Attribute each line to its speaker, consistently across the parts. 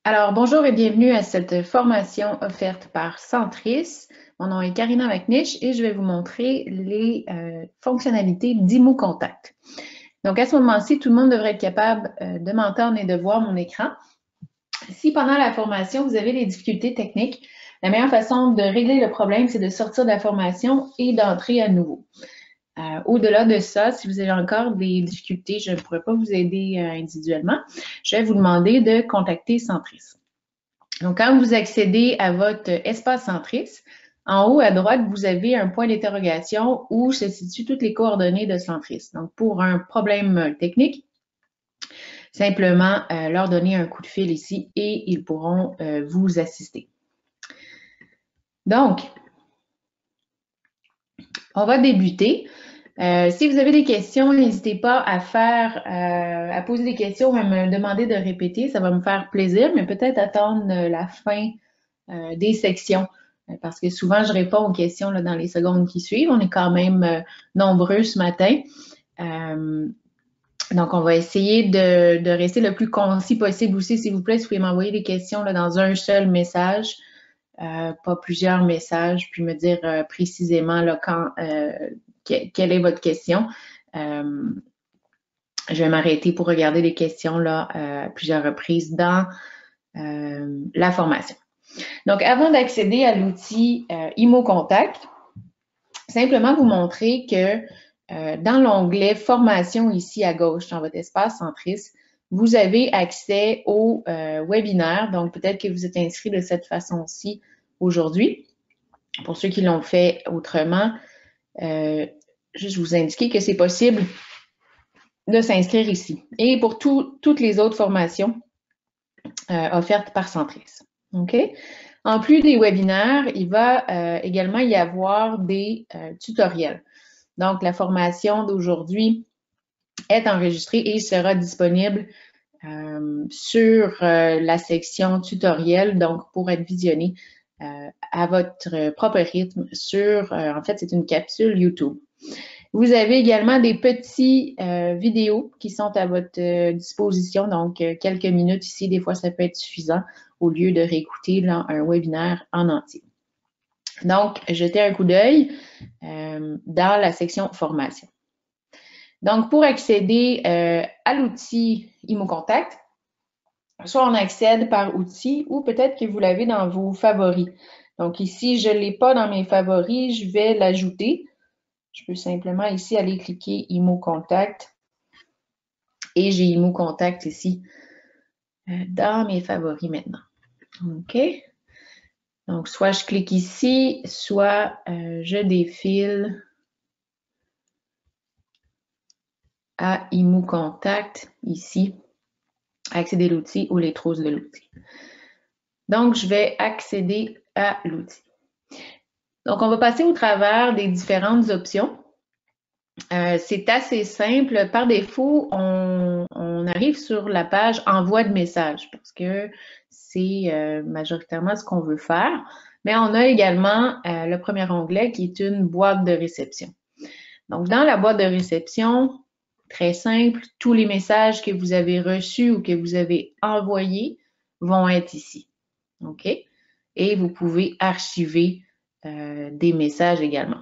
Speaker 1: Alors, bonjour et bienvenue à cette formation offerte par Centris. Mon nom est Karina McNish et je vais vous montrer les fonctionnalités d'IMO Contact. Donc, à ce moment-ci, tout le monde devrait être capable de m'entendre et de voir mon écran. Si pendant la formation, vous avez des difficultés techniques, la meilleure façon de régler le problème, c'est de sortir de la formation et d'entrer à nouveau. Au-delà de ça, si vous avez encore des difficultés, je ne pourrais pas vous aider individuellement. Je vais vous demander de contacter Centris. Donc, quand vous accédez à votre espace Centris, en haut à droite, vous avez un point d'interrogation où se situent toutes les coordonnées de Centris. Donc, pour un problème technique, simplement leur donner un coup de fil ici et ils pourront vous assister. Donc, on va débuter. Si vous avez des questions, n'hésitez pas à poser des questions ou à me demander de répéter. Ça va me faire plaisir, mais peut-être attendre la fin des sections parce que souvent, je réponds aux questions là, dans les secondes qui suivent. On est quand même nombreux ce matin. Donc, on va essayer de rester le plus concis possible aussi. S'il vous plaît, si vous pouvez m'envoyer des questions là, dans un seul message, pas plusieurs messages, puis me dire précisément là, quelle est votre question. Je vais m'arrêter pour regarder les questions là, à plusieurs reprises dans la formation. Donc, avant d'accéder à l'outil IMO Contact, simplement vous montrer que dans l'onglet Formation ici à gauche, dans votre espace Centris, vous avez accès au webinaire. Donc, peut-être que vous êtes inscrit de cette façon-ci aujourd'hui. Pour ceux qui l'ont fait autrement, juste vous indiquer que c'est possible de s'inscrire ici. Et pour toutes les autres formations offertes par Centris. OK? En plus des webinaires, il va également y avoir des tutoriels. Donc, la formation d'aujourd'hui est enregistrée et sera disponible sur la section tutoriel, donc pour être visionné à votre propre rythme sur, en fait, c'est une capsule YouTube. Vous avez également des petits vidéos qui sont à votre disposition, donc quelques minutes ici, des fois ça peut être suffisant au lieu de réécouter là, un webinaire en entier. Donc, jetez un coup d'œil dans la section formation. Donc, pour accéder à l'outil IMO Contact, soit on accède par outil ou peut-être que vous l'avez dans vos favoris. Donc ici, je ne l'ai pas dans mes favoris, je vais l'ajouter. Je peux simplement ici aller cliquer IMO Contact et j'ai IMO Contact ici dans mes favoris maintenant. OK? Donc, soit je clique ici, soit je défile à IMO Contact ici, accéder à l'outil ou les trousses de l'outil. Donc, je vais accéder à l'outil. Donc, on va passer au travers des différentes options. C'est assez simple. Par défaut, on arrive sur la page envoi de message parce que c'est majoritairement ce qu'on veut faire. Mais on a également le premier onglet qui est une boîte de réception. Donc, dans la boîte de réception, très simple, tous les messages que vous avez reçus ou que vous avez envoyés vont être ici. OK? Et vous pouvez archiver des messages également.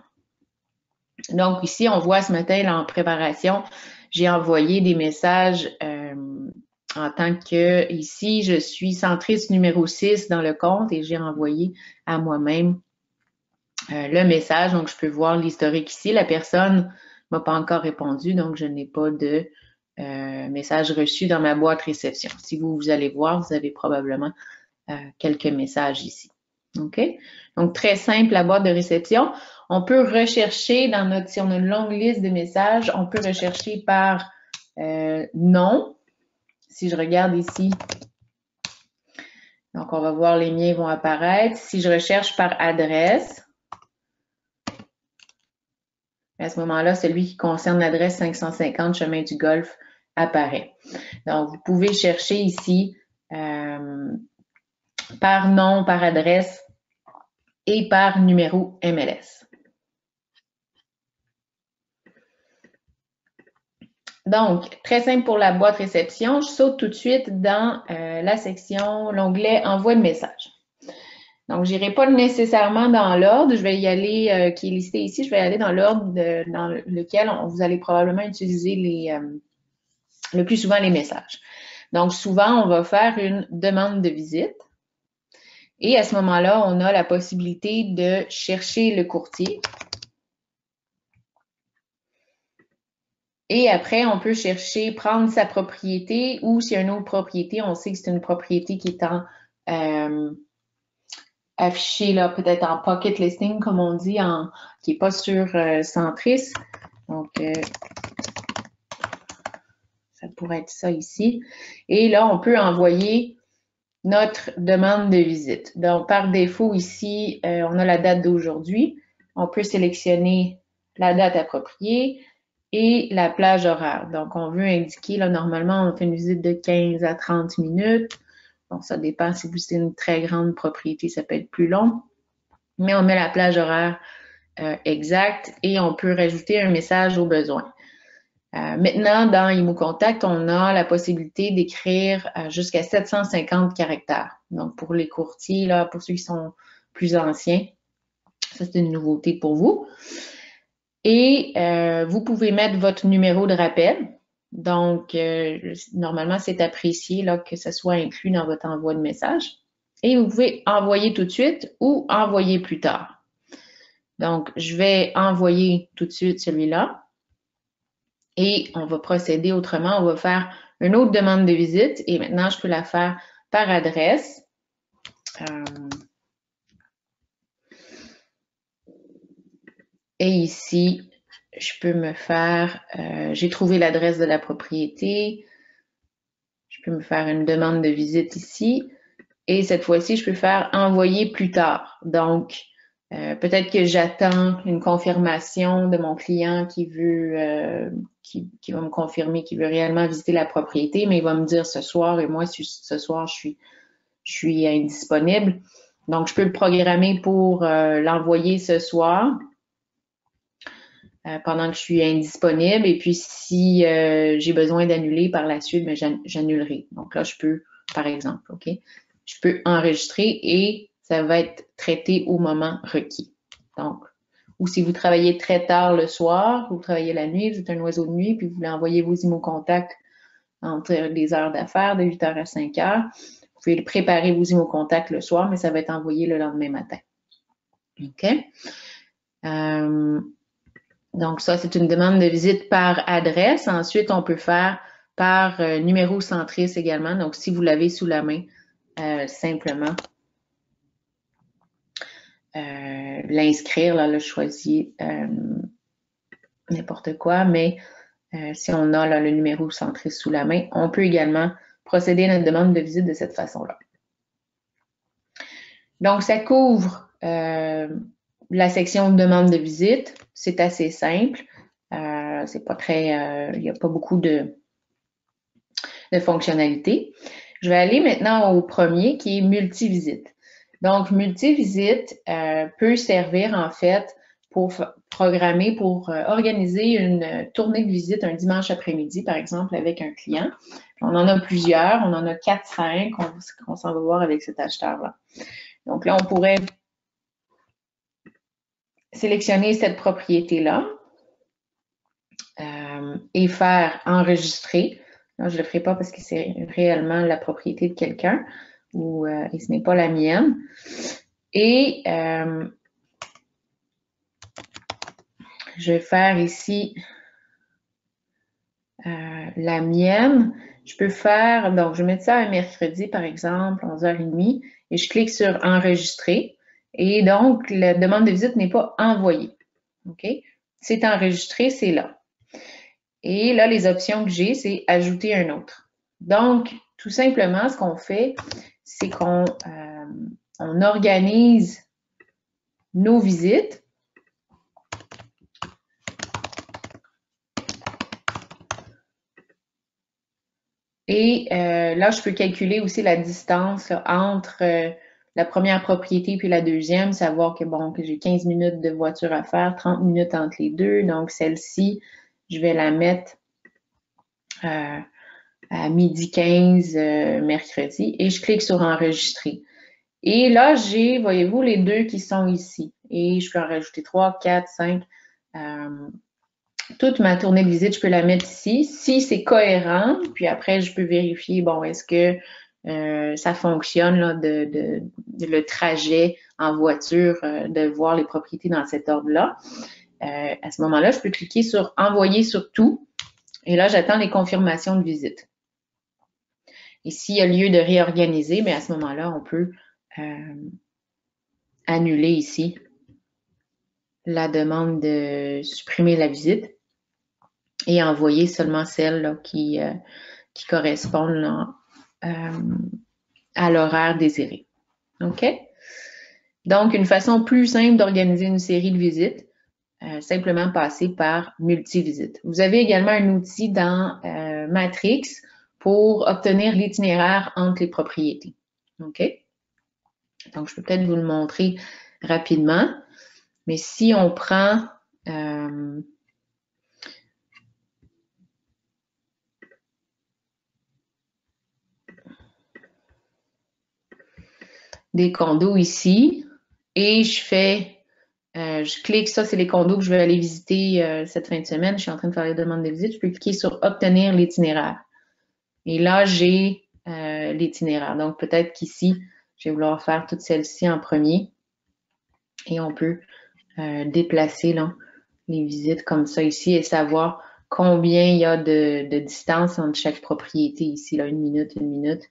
Speaker 1: Donc ici, on voit ce matin là, en préparation, j'ai envoyé des messages en tant que ici, je suis centriste numéro 6 dans le compte et j'ai envoyé à moi-même le message. Donc, je peux voir l'historique ici. La personne ne m'a pas encore répondu, donc je n'ai pas de message reçu dans ma boîte réception. Si vous allez voir, vous avez probablement quelques messages ici. OK? Donc, très simple, la boîte de réception. On peut rechercher dans notre, si on a une longue liste de messages, on peut rechercher par nom. Si je regarde ici, donc on va voir les miens vont apparaître. Si je recherche par adresse, à ce moment-là, celui qui concerne l'adresse 550 Chemin du Golfe apparaît. Donc, vous pouvez chercher ici par nom, par adresse et par numéro MLS. Donc, très simple pour la boîte réception. Je saute tout de suite dans la section, l'onglet Envoi de message. Donc, je n'irai pas nécessairement dans l'ordre. Je vais y aller, qui est listé ici, je vais aller dans l'ordre dans lequel vous allez probablement utiliser le plus souvent les messages. Donc, souvent, on va faire une demande de visite. Et à ce moment-là, on a la possibilité de chercher le courtier. Et après, on peut chercher, prendre sa propriété ou s'il y a une autre propriété, on sait que c'est une propriété qui est affichée là, peut-être en pocket listing, comme on dit, qui n'est pas sur Centris. Donc, ça pourrait être ça ici. Et là, on peut envoyer notre demande de visite. Donc, par défaut, ici, on a la date d'aujourd'hui. On peut sélectionner la date appropriée et la plage horaire. Donc, on veut indiquer, là, normalement, on fait une visite de 15 à 30 minutes. Bon, ça dépend si c'est une très grande propriété, ça peut être plus long. Mais on met la plage horaire exacte et on peut rajouter un message au besoin. Maintenant, dans IMO Contact, on a la possibilité d'écrire jusqu'à 750 caractères. Donc, pour les courtiers, là, pour ceux qui sont plus anciens, ça, c'est une nouveauté pour vous. Et vous pouvez mettre votre numéro de rappel. Donc, normalement, c'est apprécié là, que ce soit inclus dans votre envoi de message. Et vous pouvez envoyer tout de suite ou envoyer plus tard. Donc, je vais envoyer tout de suite celui-là. Et on va procéder autrement. On va faire une autre demande de visite. Et maintenant, je peux la faire par adresse. Et ici, je peux me faire, j'ai trouvé l'adresse de la propriété. Je peux me faire une demande de visite ici. Et cette fois-ci, je peux faire envoyer plus tard. Donc, peut-être que j'attends une confirmation de mon client qui veut, qui va me confirmer qu'il veut réellement visiter la propriété, mais il va me dire ce soir, et moi, ce soir, je suis indisponible. Donc, je peux le programmer pour l'envoyer ce soir pendant que je suis indisponible. Et puis, si j'ai besoin d'annuler par la suite, ben, j'annulerai. Donc là, je peux, par exemple, OK? Je peux enregistrer et ça va être traité au moment requis. Donc, ou si vous travaillez très tard le soir, vous travaillez la nuit, vous êtes un oiseau de nuit, puis vous voulez envoyer vos IMO Contact entre les heures d'affaires, de 8h à 5h, vous pouvez préparer vos IMO Contact le soir, mais ça va être envoyé le lendemain matin. OK? Donc, ça, c'est une demande de visite par adresse. Ensuite, on peut faire par numéro Centris également. Donc, si vous l'avez sous la main, simplement l'inscrire. Là, je choisis n'importe quoi, mais si on a là, le numéro Centris sous la main, on peut également procéder à une demande de visite de cette façon-là. Donc, ça couvre la section de demande de visite. C'est assez simple. C'est pas très, il n'y a pas beaucoup de fonctionnalités. Je vais aller maintenant au premier qui est multivisite. Donc, multivisite peut servir en fait pour programmer, pour organiser une tournée de visite un dimanche après-midi, par exemple, avec un client. On en a plusieurs, on en a 4-5, on s'en va voir avec cet acheteur-là. Donc là, on pourrait sélectionner cette propriété-là et faire enregistrer. Là, je ne le ferai pas parce que c'est réellement la propriété de quelqu'un et ce n'est pas la mienne. Et je vais faire ici la mienne. Je peux faire, donc je vais mettre ça un mercredi, par exemple, 11h30, et je clique sur enregistrer. Et donc, la demande de visite n'est pas envoyée. OK? C'est enregistré, c'est là. Et là, les options que j'ai, c'est ajouter un autre. Donc, tout simplement, ce qu'on fait, c'est qu'on organise nos visites. Et là, je peux calculer aussi la distance là, entre la première propriété puis la deuxième, savoir que bon, que j'ai 15 minutes de voiture à faire, 30 minutes entre les deux. Donc, celle-ci, je vais la mettre à 12h15 mercredi et je clique sur enregistrer. Et là, j'ai, voyez-vous, les 2 qui sont ici. Et je peux en rajouter 3, 4, 5. Toute ma tournée de visite, je peux la mettre ici. Si c'est cohérent, puis après, je peux vérifier, bon, est-ce que ça fonctionne, là, le trajet en voiture, de voir les propriétés dans cet ordre-là. À ce moment-là, je peux cliquer sur « Envoyer sur tout » et là, j'attends les confirmations de visite. Et s'il y a lieu de réorganiser, bien à ce moment-là, on peut annuler ici la demande de supprimer la visite et envoyer seulement celles là, qui correspondent là, à l'horaire désiré. OK? Donc, une façon plus simple d'organiser une série de visites, simplement passer par multivisites. Vous avez également un outil dans Matrix pour obtenir l'itinéraire entre les propriétés. OK? Donc, je peux peut-être vous le montrer rapidement. Mais si on prend des condos ici et je clique, ça c'est les condos que je vais aller visiter cette fin de semaine. Je suis en train de faire les demandes de visite. Je peux cliquer sur obtenir l'itinéraire. Et là, j'ai l'itinéraire. Donc, peut-être qu'ici, je vais vouloir faire toutes celles-ci en premier. Et on peut déplacer là, les visites comme ça ici et savoir combien il y a de distance entre chaque propriété ici. Là, 1 minute, 1 minute,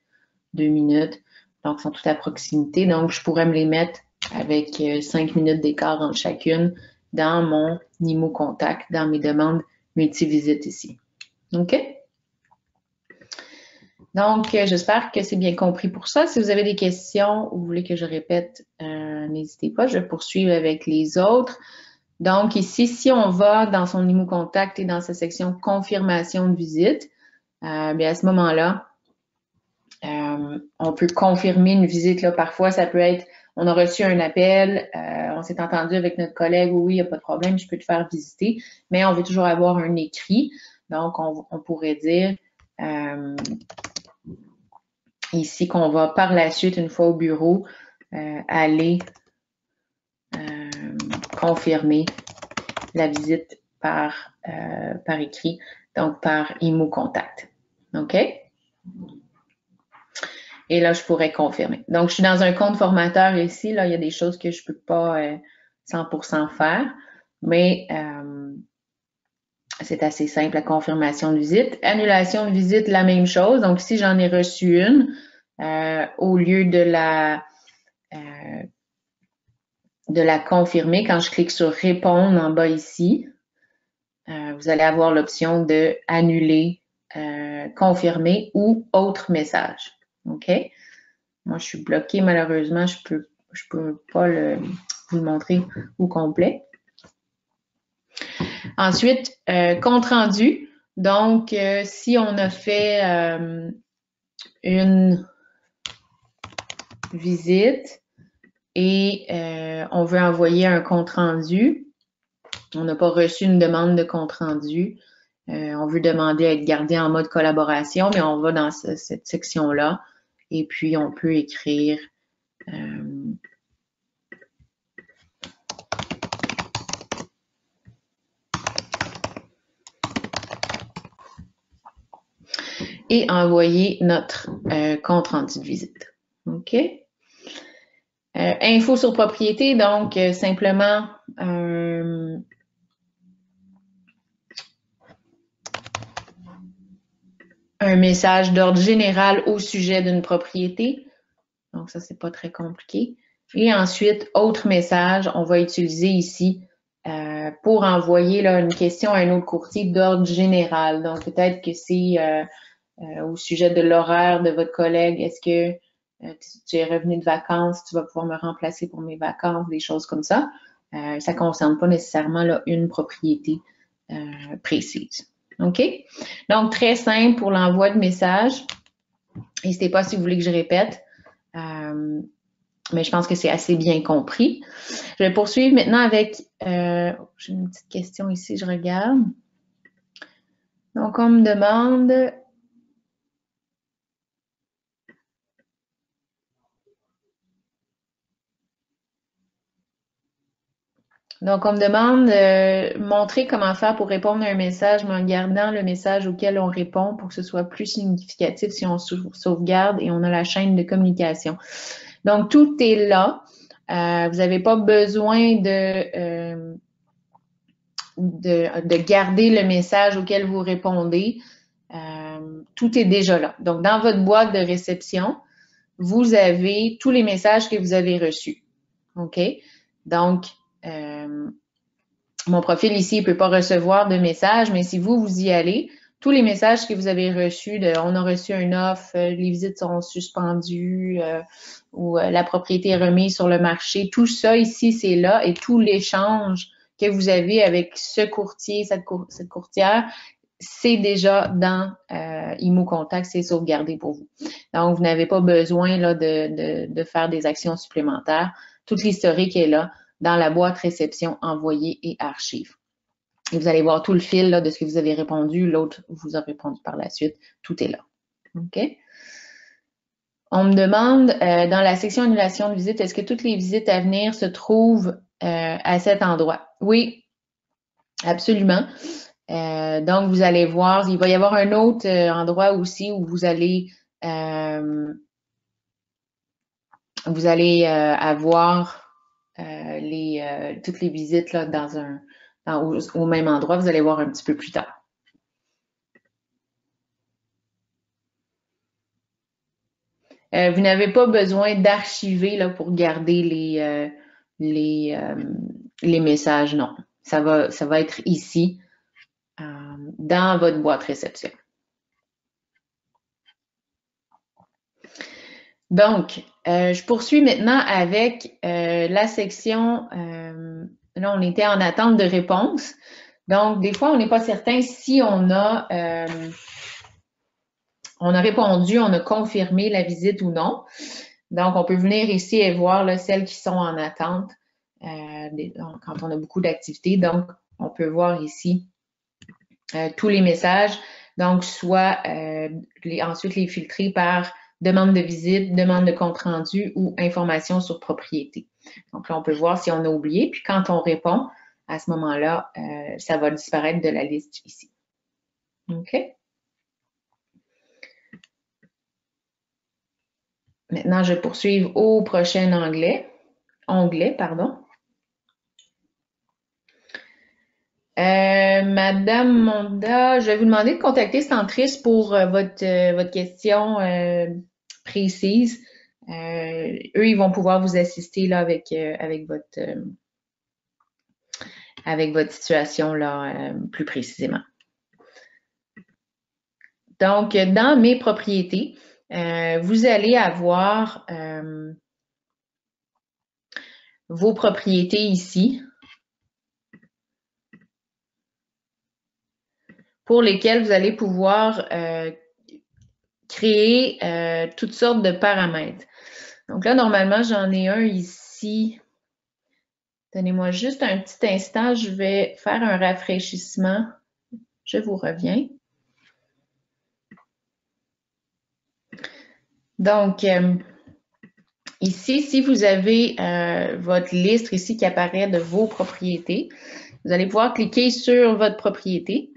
Speaker 1: 2 minutes. Donc, ils sont toutes à proximité. Donc, je pourrais me les mettre avec 5 minutes d'écart entre chacune dans mon IMO Contact, dans mes demandes multivisites ici. OK? Donc, j'espère que c'est bien compris pour ça. Si vous avez des questions ou vous voulez que je répète, n'hésitez pas. Je vais poursuivre avec les autres. Donc, ici, si on va dans son IMO Contact et dans sa section confirmation de visite, bien à ce moment-là, on peut confirmer une visite. Là. Parfois, ça peut être, on a reçu un appel, on s'est entendu avec notre collègue, oui, il n'y a pas de problème, je peux te faire visiter, mais on veut toujours avoir un écrit. Donc, on pourrait dire ici qu'on va par la suite, une fois au bureau, aller confirmer la visite par écrit, donc par IMO Contact. OK? Et là, je pourrais confirmer. Donc, je suis dans un compte formateur ici. Là, il y a des choses que je ne peux pas 100% faire, mais c'est assez simple, la confirmation de visite. Annulation de visite, la même chose. Donc, si j'en ai reçu une, au lieu de la confirmer, quand je clique sur « Répondre » en bas ici, vous allez avoir l'option de « Annuler »,« Confirmer » ou « Autre message ». OK? Moi, je suis bloquée, malheureusement, je peux pas vous le montrer au complet. Ensuite, compte rendu. Donc, si on a fait une visite et on veut envoyer un compte rendu, on n'a pas reçu une demande de compte rendu, on veut demander à être gardé en mode collaboration, mais on va dans cette section-là et puis on peut écrire et envoyer notre compte rendu de visite. OK? Info sur propriété, donc simplement un message d'ordre général au sujet d'une propriété. Donc ça, c'est pas très compliqué. Et ensuite, autre message, on va utiliser ici pour envoyer là, une question à un autre courtier d'ordre général. Donc peut-être que c'est au sujet de l'horaire de votre collègue. Est-ce que tu es revenu de vacances, tu vas pouvoir me remplacer pour mes vacances, des choses comme ça. Ça ne concerne pas nécessairement là, une propriété précise. OK? Donc, très simple pour l'envoi de messages. N'hésitez pas si vous voulez que je répète. Mais je pense que c'est assez bien compris. Je vais poursuivre maintenant avec... j'ai une petite question ici, je regarde. Donc, on me demande... Donc, on me demande montrer comment faire pour répondre à un message, mais en gardant le message auquel on répond pour que ce soit plus significatif si on sauvegarde et on a la chaîne de communication. Donc, tout est là. Vous n'avez pas besoin de garder le message auquel vous répondez. Tout est déjà là. Donc, dans votre boîte de réception, vous avez tous les messages que vous avez reçus. OK? Donc, mon profil ici, il ne peut pas recevoir de messages, mais si vous y allez, tous les messages que vous avez reçus de on a reçu un offre, les visites sont suspendues ou la propriété est remise sur le marché, tout ça ici, c'est là et tout l'échange que vous avez avec ce courtier, cette courtière, c'est déjà dans IMO Contact, c'est sauvegardé pour vous. Donc, vous n'avez pas besoin là, de faire des actions supplémentaires. Toute l'historique est là dans la boîte réception, envoyé et archives. Et vous allez voir tout le fil là, de ce que vous avez répondu, l'autre vous a répondu par la suite. Tout est là. OK? On me demande dans la section annulation de visite, est-ce que toutes les visites à venir se trouvent à cet endroit? Oui, absolument. Donc, vous allez voir, il va y avoir un autre endroit aussi où vous allez avoir toutes les visites là, au même endroit. Vous allez voir un petit peu plus tard. Vous n'avez pas besoin d'archiver là, pour garder les messages, non. Ça va être ici, dans votre boîte réception. Donc, je poursuis maintenant avec la section, là on était en attente de réponse. Donc, des fois, on n'est pas certain si on a répondu, on a confirmé la visite ou non. Donc, on peut venir ici et voir là, celles qui sont en attente quand on a beaucoup d'activités. Donc, on peut voir ici tous les messages. Donc, soit ensuite les filtrer par demande de visite, demande de compte rendu ou information sur propriété. Donc là, on peut voir si on a oublié. Puis quand on répond, à ce moment-là, ça va disparaître de la liste ici. OK? Maintenant, je poursuis au prochain onglet, pardon. Madame Monda, je vais vous demander de contacter Centris pour votre question précise. Eux, ils vont pouvoir vous assister là, avec votre situation là, plus précisément. Donc, dans mes propriétés, vous allez avoir vos propriétés ici pour lesquelles vous allez pouvoir créer toutes sortes de paramètres. Donc là, normalement, j'en ai un ici. Donnez-moi juste un petit instant, je vais faire un rafraîchissement. Je vous reviens. Donc, ici, si vous avez votre liste ici qui apparaît de vos propriétés, vous allez pouvoir cliquer sur votre propriété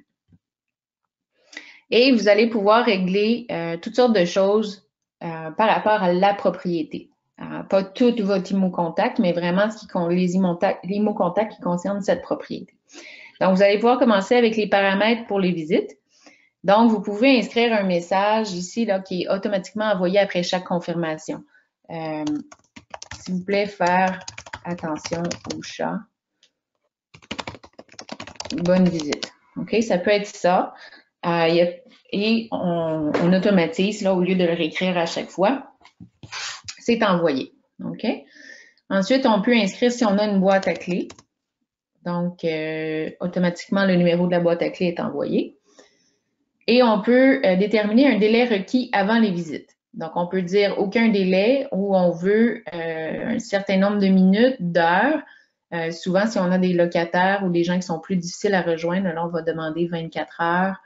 Speaker 1: et vous allez pouvoir régler toutes sortes de choses par rapport à la propriété. Pas tout votre IMO Contact, mais vraiment les IMO Contact qui concernent cette propriété. Donc, vous allez pouvoir commencer avec les paramètres pour les visites. Donc, vous pouvez inscrire un message ici là, qui est automatiquement envoyé après chaque confirmation. S'il vous plaît, faire attention au chat. Bonne visite. OK, ça peut être ça. Et on automatise, là, au lieu de le réécrire à chaque fois. C'est envoyé. OK? Ensuite, on peut inscrire si on a une boîte à clés. Donc, automatiquement, le numéro de la boîte à clés est envoyé. Et on peut déterminer un délai requis avant les visites. Donc, on peut dire aucun délai ou on veut un certain nombre de minutes, d'heures. Souvent, si on a des locataires ou des gens qui sont plus difficiles à rejoindre, alors on va demander 24 heures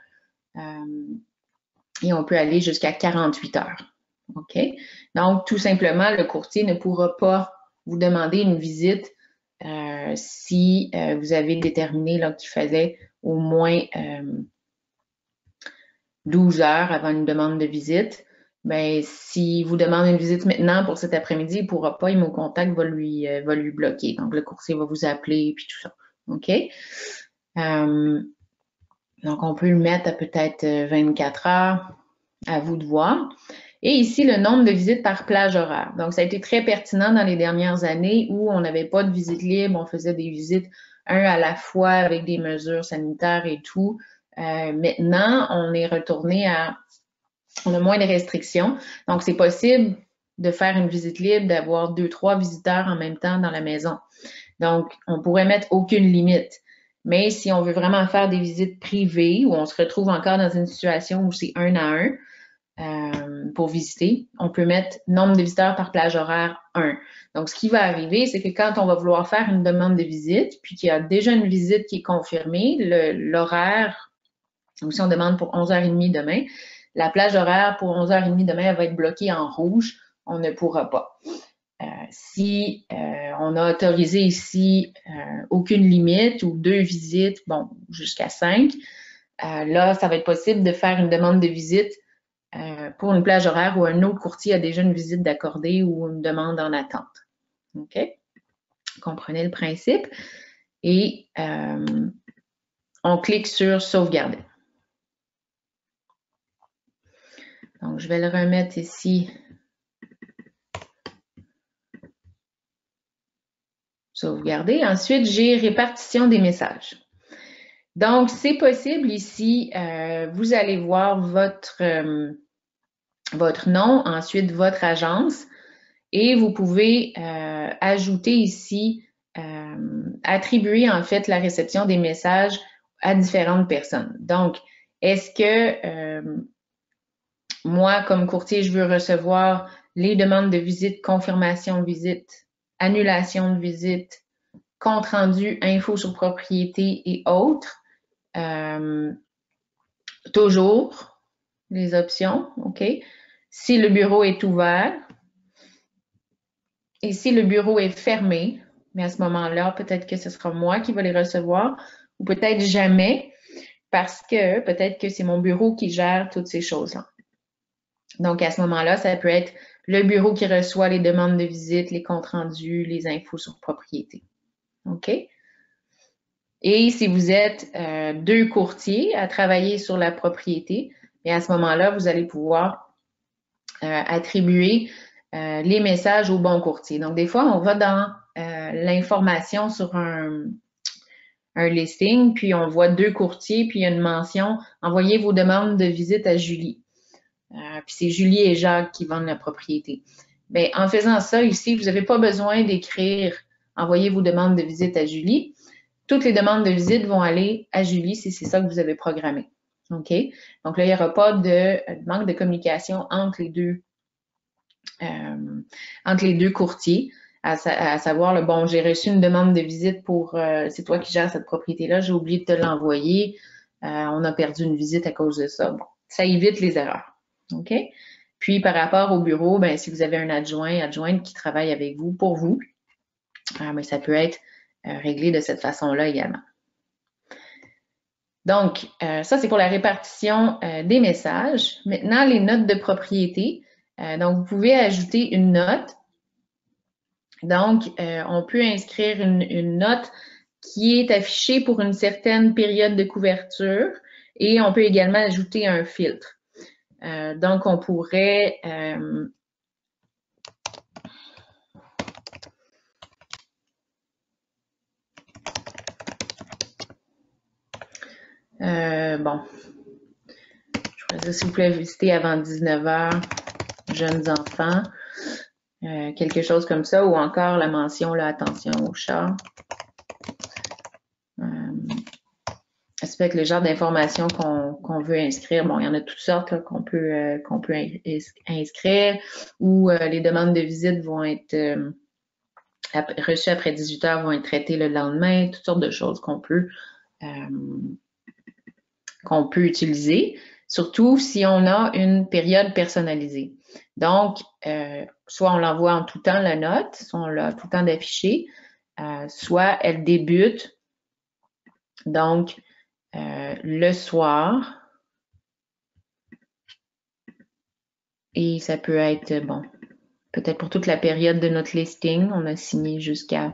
Speaker 1: et on peut aller jusqu'à 48 heures. OK? Donc, tout simplement, le courtier ne pourra pas vous demander une visite si vous avez déterminé qu'il fallait au moins 12 heures avant une demande de visite. Ben, si vous demandez une visite maintenant pour cet après-midi, il ne pourra pas, Imo Contact va lui bloquer. Donc, le courtier va vous appeler, puis tout ça. OK? Donc, on peut le mettre à peut-être 24 heures, à vous de voir. Et ici, le nombre de visites par plage horaire. Donc, ça a été très pertinent dans les dernières années où on n'avait pas de visite libre, on faisait des visites un à la fois avec des mesures sanitaires et tout. Maintenant, on est retourné on a moins de restrictions. Donc, c'est possible de faire une visite libre, d'avoir 2-3 visiteurs en même temps dans la maison. Donc, on pourrait mettre aucune limite. Mais si on veut vraiment faire des visites privées, où on se retrouve encore dans une situation où c'est 1 à 1 pour visiter, on peut mettre nombre de visiteurs par plage horaire 1. Donc, ce qui va arriver, c'est que quand on va vouloir faire une demande de visite, puis qu'il y a déjà une visite qui est confirmée, l'horaire, donc si on demande pour 11h30 demain, la plage horaire pour 11h30 demain, elle va être bloquée en rouge. On ne pourra pas. Si on a autorisé ici aucune limite ou 2 visites, bon, jusqu'à 5, là, ça va être possible de faire une demande de visite pour une plage horaire où un autre courtier a déjà une visite d'accordé ou une demande en attente. OK? Comprenez le principe? Et on clique sur sauvegarder. Donc, je vais le remettre ici. Sauvegarder. Ensuite, j'ai répartition des messages. Donc, c'est possible ici, vous allez voir votre nom, ensuite votre agence, et vous pouvez ajouter ici, attribuer en fait la réception des messages à différentes personnes. Donc, est-ce que moi, comme courtier, je veux recevoir les demandes de visite, confirmation de visite, annulation de visite, compte rendu, info sur propriété et autres. Toujours les options, OK? Si le bureau est ouvert et si le bureau est fermé, mais à ce moment-là, peut-être que ce sera moi qui va les recevoir ou peut-être jamais parce que peut-être que c'est mon bureau qui gère toutes ces choses-là. Donc, à ce moment-là, ça peut être le bureau qui reçoit les demandes de visite, les comptes rendus, les infos sur propriété. OK? Et si vous êtes 2 courtiers à travailler sur la propriété, et à ce moment-là, vous allez pouvoir attribuer les messages au bon courtier. Donc, des fois, on va dans l'information sur un listing, puis on voit 2 courtiers, puis il y a une mention « Envoyez vos demandes de visite à Julie ». Puis c'est Julie et Jacques qui vendent la propriété. Bien, en faisant ça ici, vous n'avez pas besoin d'écrire « Envoyez vos demandes de visite à Julie ». Toutes les demandes de visite vont aller à Julie si c'est ça que vous avez programmé. OK? Donc là, il n'y aura pas de manque de communication entre les deux courtiers, à savoir, bon, j'ai reçu une demande de visite pour, c'est toi qui gères cette propriété-là, j'ai oublié de te l'envoyer, on a perdu une visite à cause de ça. Bon, ça évite les erreurs. OK? Puis, par rapport au bureau, ben, si vous avez un adjointe qui travaille avec vous, pour vous, ben, ça peut être réglé de cette façon-là également. Donc, ça, c'est pour la répartition des messages. Maintenant, les notes de propriété. Donc, vous pouvez ajouter une note. Donc, on peut inscrire une note qui est affichée pour une certaine période de couverture et on peut également ajouter un filtre. Donc, on pourrait bon, je voudrais dire, s'il vous plaît, visiter avant 19h, jeunes enfants, quelque chose comme ça, ou encore la mention, là, attention au chat. Ça peut être le genre d'informations qu'on veut inscrire. Bon, il y en a toutes sortes qu'on peut inscrire, ou les demandes de visite vont être reçues après 18h, vont être traitées le lendemain, toutes sortes de choses qu'on peut qu'on peut utiliser, surtout si on a une période personnalisée. Donc, soit on l'envoie en tout temps, la note, soit on l'a tout le temps d'afficher, soit elle débute, donc, le soir, et ça peut être, bon, peut-être pour toute la période de notre listing, on a signé jusqu'à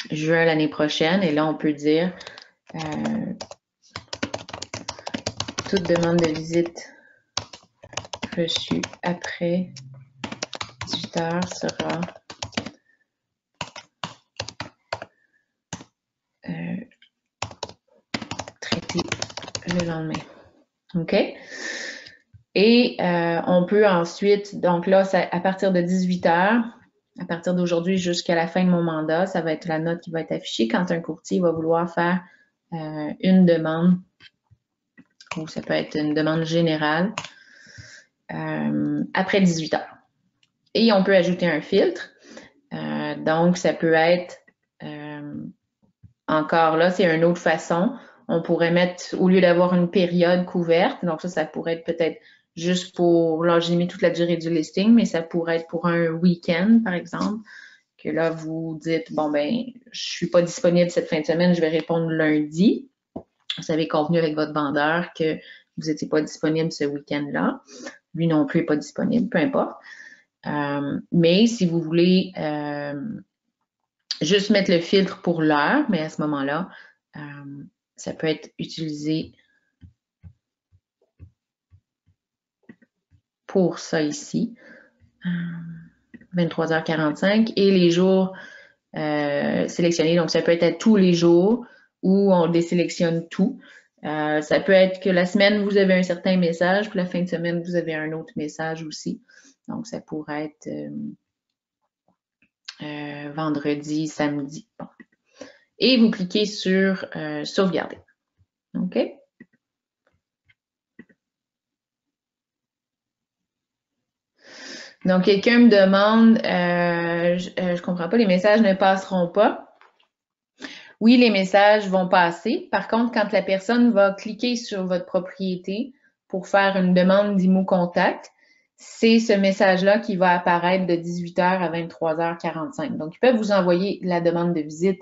Speaker 1: juin l'année prochaine, et là, on peut dire toute demande de visite reçue après 18 heures sera traitée le lendemain. OK? Et on peut ensuite, donc là, à partir de 18 heures, à partir d'aujourd'hui jusqu'à la fin de mon mandat, ça va être la note qui va être affichée quand un courtier va vouloir faire une demande, ou ça peut être une demande générale, après 18 heures. Et on peut ajouter un filtre. Donc, ça peut être, encore là, c'est une autre façon. On pourrait mettre, au lieu d'avoir une période couverte, donc ça pourrait être peut-être juste pour, là j'ai mis toute la durée du listing, mais ça pourrait être pour un week-end, par exemple, que là vous dites, bon ben, je suis pas disponible cette fin de semaine, je vais répondre lundi. Vous avez convenu avec votre vendeur que vous n'étiez pas disponible ce week-end-là. Lui non plus n'est pas disponible, peu importe. Mais si vous voulez juste mettre le filtre pour l'heure, mais à ce moment-là, ça peut être utilisé pour ça ici. 23h45 et les jours sélectionnés. Donc, ça peut être à tous les jours ou on désélectionne tout. Ça peut être que la semaine, vous avez un certain message, puis la fin de semaine, vous avez un autre message aussi. Donc, ça pourrait être vendredi, samedi. Bon. Et vous cliquez sur sauvegarder. OK? Donc, quelqu'un me demande, je comprends pas, les messages ne passeront pas. Oui, les messages vont passer. Par contre, quand la personne va cliquer sur votre propriété pour faire une demande d'IMO Contact, c'est ce message-là qui va apparaître de 18h à 23h45. Donc, ils peuvent vous envoyer la demande de visite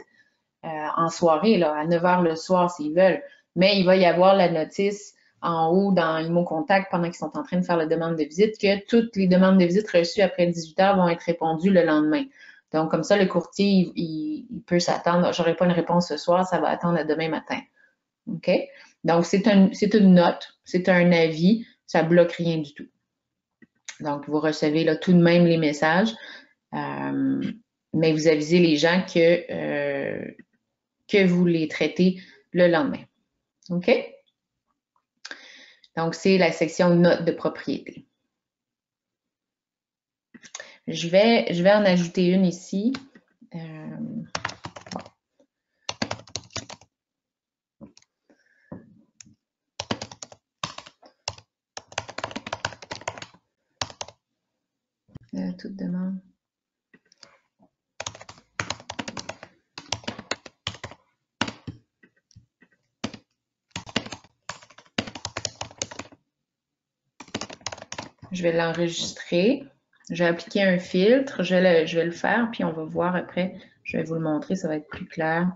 Speaker 1: en soirée, là, à 9h le soir s'ils veulent, mais il va y avoir la notice en haut dans IMO Contact pendant qu'ils sont en train de faire la demande de visite que toutes les demandes de visite reçues après 18h vont être répondues le lendemain. Donc, comme ça, le courtier, il peut s'attendre, j'aurai pas une réponse ce soir, ça va attendre à demain matin. OK? Donc, c'est une note, c'est un avis, ça bloque rien du tout. Donc, vous recevez là tout de même les messages, mais vous avisez les gens que vous les traitez le lendemain. OK? Donc, c'est la section notes de propriété. Je vais en ajouter une ici. Toute demande. Je vais l'enregistrer. Je vais appliquer un filtre. Je vais le faire, puis on va voir après. Je vais vous le montrer, ça va être plus clair.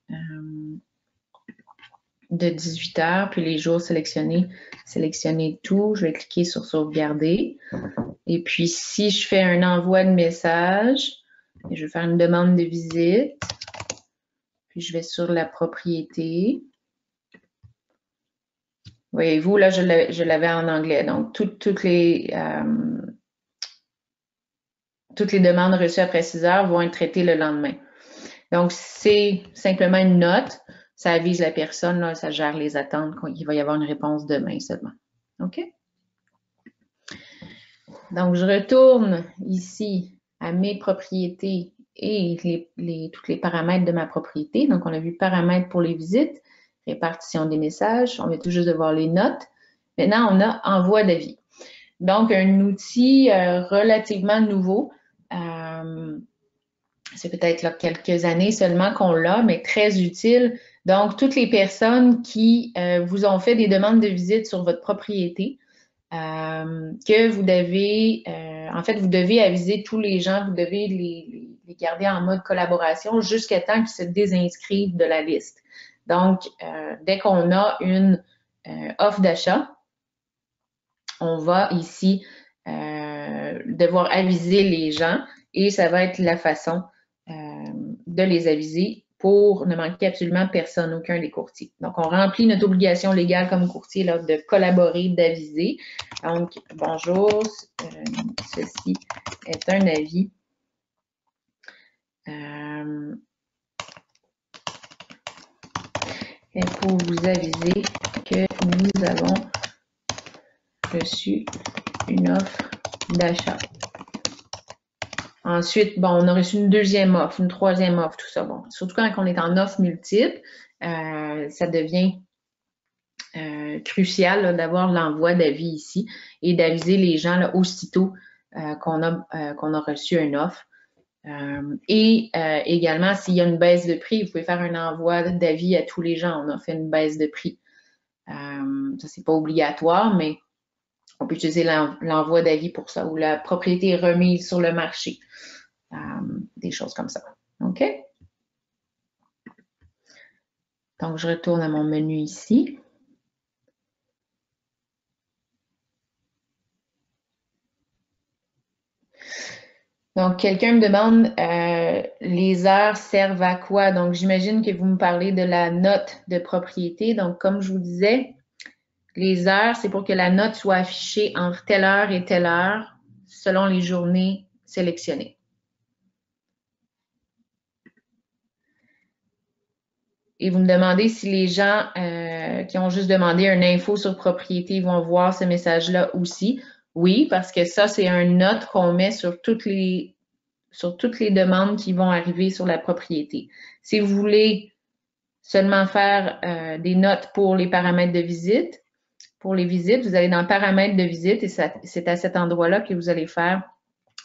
Speaker 1: De 18h, puis les jours sélectionnés, sélectionner tout. Je vais cliquer sur sauvegarder. Et puis, si je fais un envoi de message, je vais faire une demande de visite. Puis, je vais sur la propriété. Voyez-vous, là, je l'avais en anglais. Donc, toutes les demandes reçues après 6 heures vont être traitées le lendemain. Donc, c'est simplement une note. Ça avise la personne, là, ça gère les attentes, qu'il va y avoir une réponse demain seulement. OK? Donc, je retourne ici à mes propriétés et tous les paramètres de ma propriété. Donc, on a vu paramètres pour les visites, répartition des messages. On vient tout juste de voir les notes. Maintenant, on a envoi d'avis. Donc, un outil relativement nouveau. C'est peut-être là quelques années seulement qu'on l'a, mais très utile Donc, toutes les personnes qui vous ont fait des demandes de visite sur votre propriété, que vous devez, en fait, vous devez aviser tous les gens, vous devez les garder en mode collaboration jusqu'à temps qu'ils se désinscrivent de la liste. Donc, dès qu'on a une offre d'achat, on va ici devoir aviser les gens et ça va être la façon de les aviser pour ne manquer absolument personne, aucun des courtiers. Donc, on remplit notre obligation légale comme courtier là, de collaborer, d'aviser. Donc, bonjour, ceci est un avis. Et pour vous aviser que nous avons reçu une offre d'achat. Ensuite, bon, on a reçu une deuxième offre, une troisième offre, tout ça. Bon, surtout quand on est en offre multiple, ça devient crucial d'avoir l'envoi d'avis ici et d'aviser les gens là, aussitôt qu'on a reçu une offre. Également, s'il y a une baisse de prix, vous pouvez faire un envoi d'avis à tous les gens. On a fait une baisse de prix. Ça, c'est pas obligatoire, mais on peut utiliser l'envoi d'avis pour ça, ou la propriété est remise sur le marché. Des choses comme ça. OK? Donc, je retourne à mon menu ici. Donc, quelqu'un me demande les heures servent à quoi? Donc, j'imagine que vous me parlez de la note de propriété. Donc, comme je vous disais, les heures, c'est pour que la note soit affichée entre telle heure et telle heure selon les journées sélectionnées. Et vous me demandez si les gens qui ont juste demandé une info sur propriété vont voir ce message-là aussi. Oui, parce que ça, c'est une note qu'on met sur toutes les demandes qui vont arriver sur la propriété. Si vous voulez seulement faire des notes pour les paramètres de visite, pour les visites, vous allez dans paramètres de visite et c'est à cet endroit-là que vous allez faire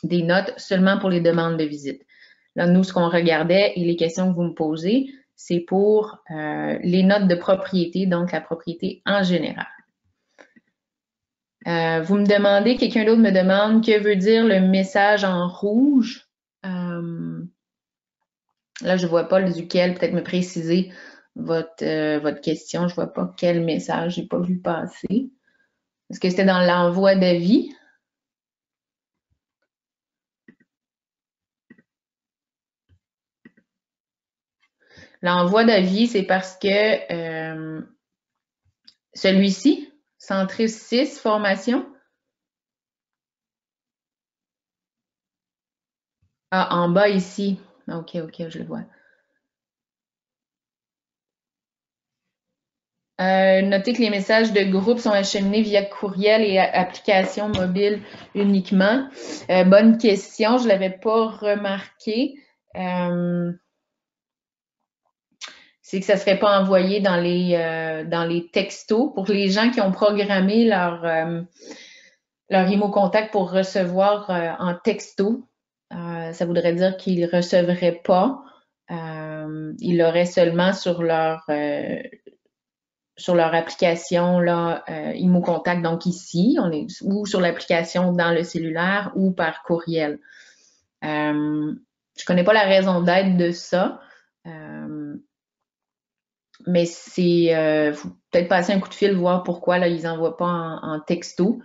Speaker 1: des notes seulement pour les demandes de visite. Là, nous, ce qu'on regardait et les questions que vous me posez, c'est pour les notes de propriété, donc la propriété en général. Vous me demandez, quelqu'un d'autre me demande, que veut dire le message en rouge? Là, je ne vois pas duquel, peut-être me préciser votre question. Je ne vois pas quel message, je n'ai pas vu passer. Est-ce que c'était dans l'envoi d'avis? L'envoi d'avis, c'est parce que celui-ci, Centris 6, formation. Ah, en bas ici. OK, je le vois. Notez que les messages de groupe sont acheminés via courriel et application mobile uniquement. Bonne question, je ne l'avais pas remarqué. C'est que ça ne serait pas envoyé dans les textos. Pour les gens qui ont programmé leur IMO Contact pour recevoir en texto, ça voudrait dire qu'ils ne recevraient pas. Ils l'auraient seulement sur leur application là, IMO Contact, donc ici, ou sur l'application dans le cellulaire ou par courriel. Je ne connais pas la raison d'être de ça, mais c'est faut peut-être passer un coup de fil, voir pourquoi là, ils n'envoient pas en texto.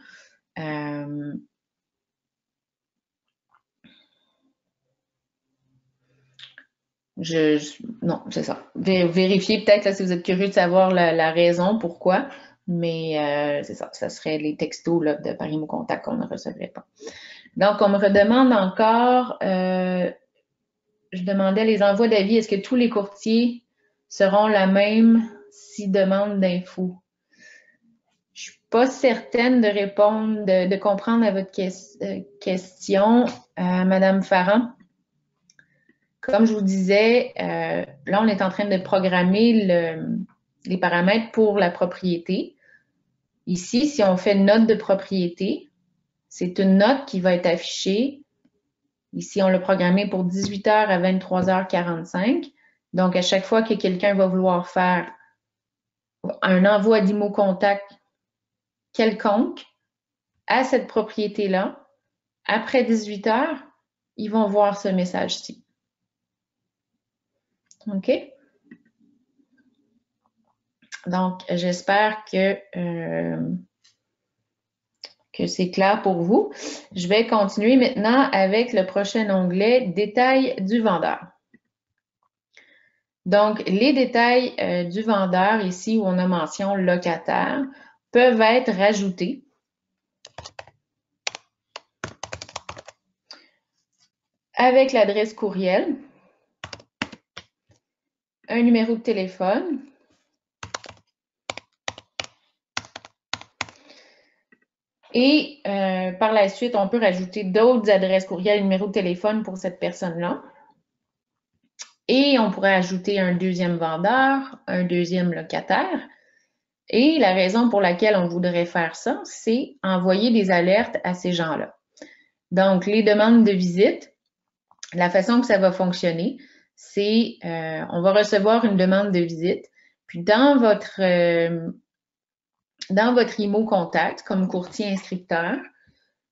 Speaker 1: Non, c'est ça. Vérifiez peut-être là, si vous êtes curieux de savoir la raison pourquoi, mais c'est ça. Ça serait les textos là, de par IMO Contact qu'on ne recevrait pas. Donc, on me redemande encore, je demandais les envois d'avis, est-ce que tous les courtiers seront la même s'ils demandent d'infos? Je ne suis pas certaine de répondre, de comprendre à votre question, Madame Farran. Comme je vous disais, là, on est en train de programmer les paramètres pour la propriété. Ici, si on fait note de propriété, c'est une note qui va être affichée. Ici, on l'a programmé pour 18h à 23h45. Donc, à chaque fois que quelqu'un va vouloir faire un envoi d'IMO-Contact quelconque à cette propriété-là, après 18 heures, ils vont voir ce message-ci. OK? Donc, j'espère que c'est clair pour vous. Je vais continuer maintenant avec le prochain onglet « Détails du vendeur ». Donc, les détails du vendeur, ici où on a mention « locataire », peuvent être rajoutés avec l'adresse courriel, un numéro de téléphone, et par la suite, on peut rajouter d'autres adresses courriel et numéro de téléphone pour cette personne-là. Et on pourrait ajouter un deuxième vendeur, un deuxième locataire. Et la raison pour laquelle on voudrait faire ça, c'est envoyer des alertes à ces gens-là. Donc, les demandes de visite, la façon que ça va fonctionner, c'est on va recevoir une demande de visite, puis dans votre IMO-Contact, comme courtier inscripteur,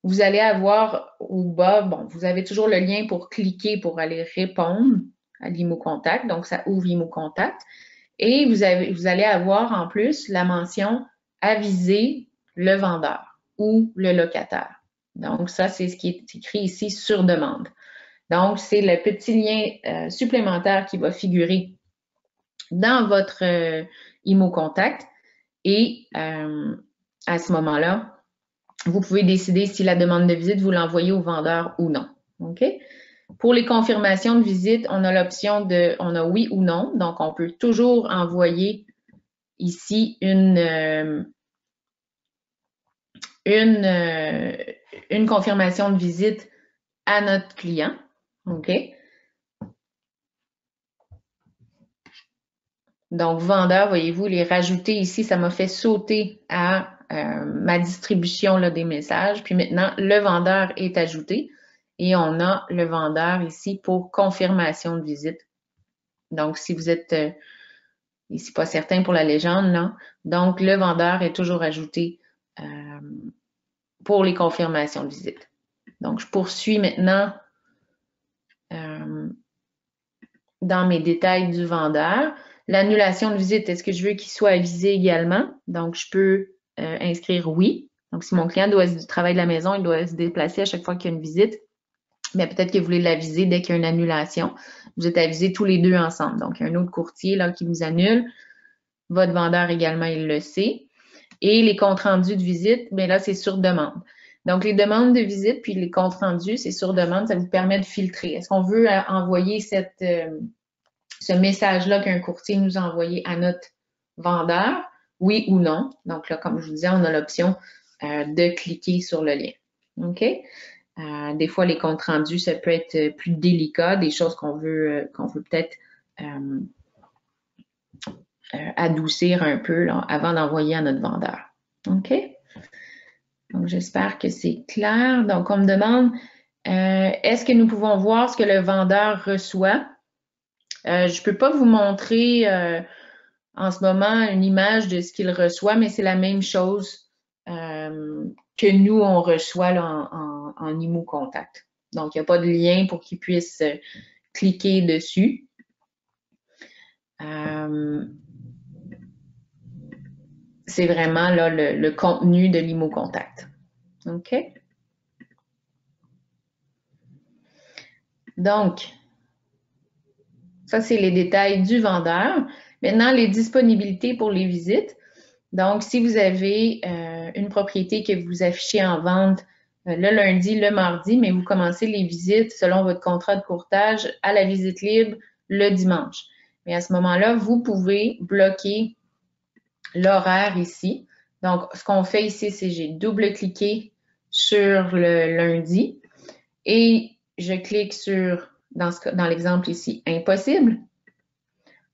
Speaker 1: vous allez avoir au bas, bon, vous avez toujours le lien pour cliquer pour aller répondre à l'IMO-Contact, donc ça ouvre l'IMO-Contact. Et vous allez avoir en plus la mention « Aviser le vendeur » ou le locataire. Donc, ça, c'est ce qui est écrit ici sur demande. Donc, c'est le petit lien supplémentaire qui va figurer dans votre IMO-Contact. Et à ce moment-là, vous pouvez décider si la demande de visite, vous l'envoyez au vendeur ou non. OK? Pour les confirmations de visite, on a l'option de, on a oui ou non. Donc, on peut toujours envoyer ici une confirmation de visite à notre client. OK? Donc, vendeur, voyez-vous, les rajouter ici, ça m'a fait sauter à ma distribution là, des messages. Puis maintenant, le vendeur est ajouté et on a le vendeur ici pour confirmation de visite. Donc, si vous êtes ici pas certain pour la légende, là, donc le vendeur est toujours ajouté pour les confirmations de visite. Donc, je poursuis maintenant dans mes détails du vendeur. L'annulation de visite, est-ce que je veux qu'il soit avisé également? Donc, je peux inscrire oui. Donc, si mon client doit travailler de la maison, il doit se déplacer à chaque fois qu'il y a une visite, mais peut-être que vous voulez l'aviser dès qu'il y a une annulation. Vous êtes avisés tous les deux ensemble. Donc, il y a un autre courtier là, qui vous annule. Votre vendeur également, il le sait. Et les comptes rendus de visite, bien là, c'est sur demande. Donc, les demandes de visite puis les comptes rendus, c'est sur demande. Ça vous permet de filtrer. Est-ce qu'on veut envoyer ce message-là qu'un courtier nous a envoyé à notre vendeur, oui ou non? Donc là, comme je vous disais, on a l'option de cliquer sur le lien. OK? Des fois, les comptes rendus, ça peut être plus délicat, des choses qu'on veut peut-être adoucir un peu là, avant d'envoyer à notre vendeur. OK? Donc, j'espère que c'est clair. Donc, on me demande, est-ce que nous pouvons voir ce que le vendeur reçoit? Je ne peux pas vous montrer en ce moment une image de ce qu'il reçoit, mais c'est la même chose que nous, on reçoit là, en IMO-Contact. Donc, il n'y a pas de lien pour qu'il puisse cliquer dessus. C'est vraiment là, le contenu de l'IMO-Contact. OK? Donc, ça, c'est les détails du vendeur. Maintenant, les disponibilités pour les visites. Donc, si vous avez une propriété que vous affichez en vente le lundi, le mardi, mais vous commencez les visites selon votre contrat de courtage à la visite libre le dimanche. Mais à ce moment-là, vous pouvez bloquer l'horaire ici. Donc, ce qu'on fait ici, c'est j'ai double-cliqué sur le lundi et je clique sur, dans l'exemple ici, impossible.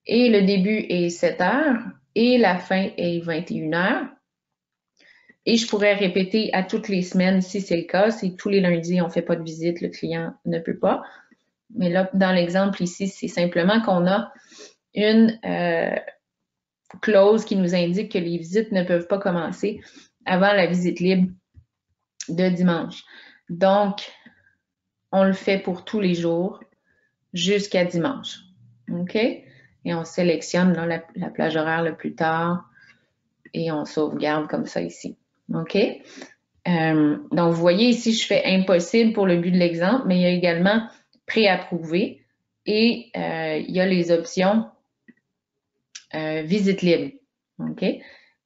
Speaker 1: Et le début est 7 heures et la fin est 21 heures. Et je pourrais répéter à toutes les semaines si c'est le cas. Si tous les lundis, on ne fait pas de visite, le client ne peut pas. Mais là, dans l'exemple ici, c'est simplement qu'on a une clause qui nous indique que les visites ne peuvent pas commencer avant la visite libre de dimanche. Donc, on le fait pour tous les jours jusqu'à dimanche. OK? Et on sélectionne là, la plage horaire le plus tard et on sauvegarde comme ça ici. OK? Donc, vous voyez ici, je fais impossible pour le but de l'exemple, mais il y a également préapprouvé et il y a les options visite libre. OK?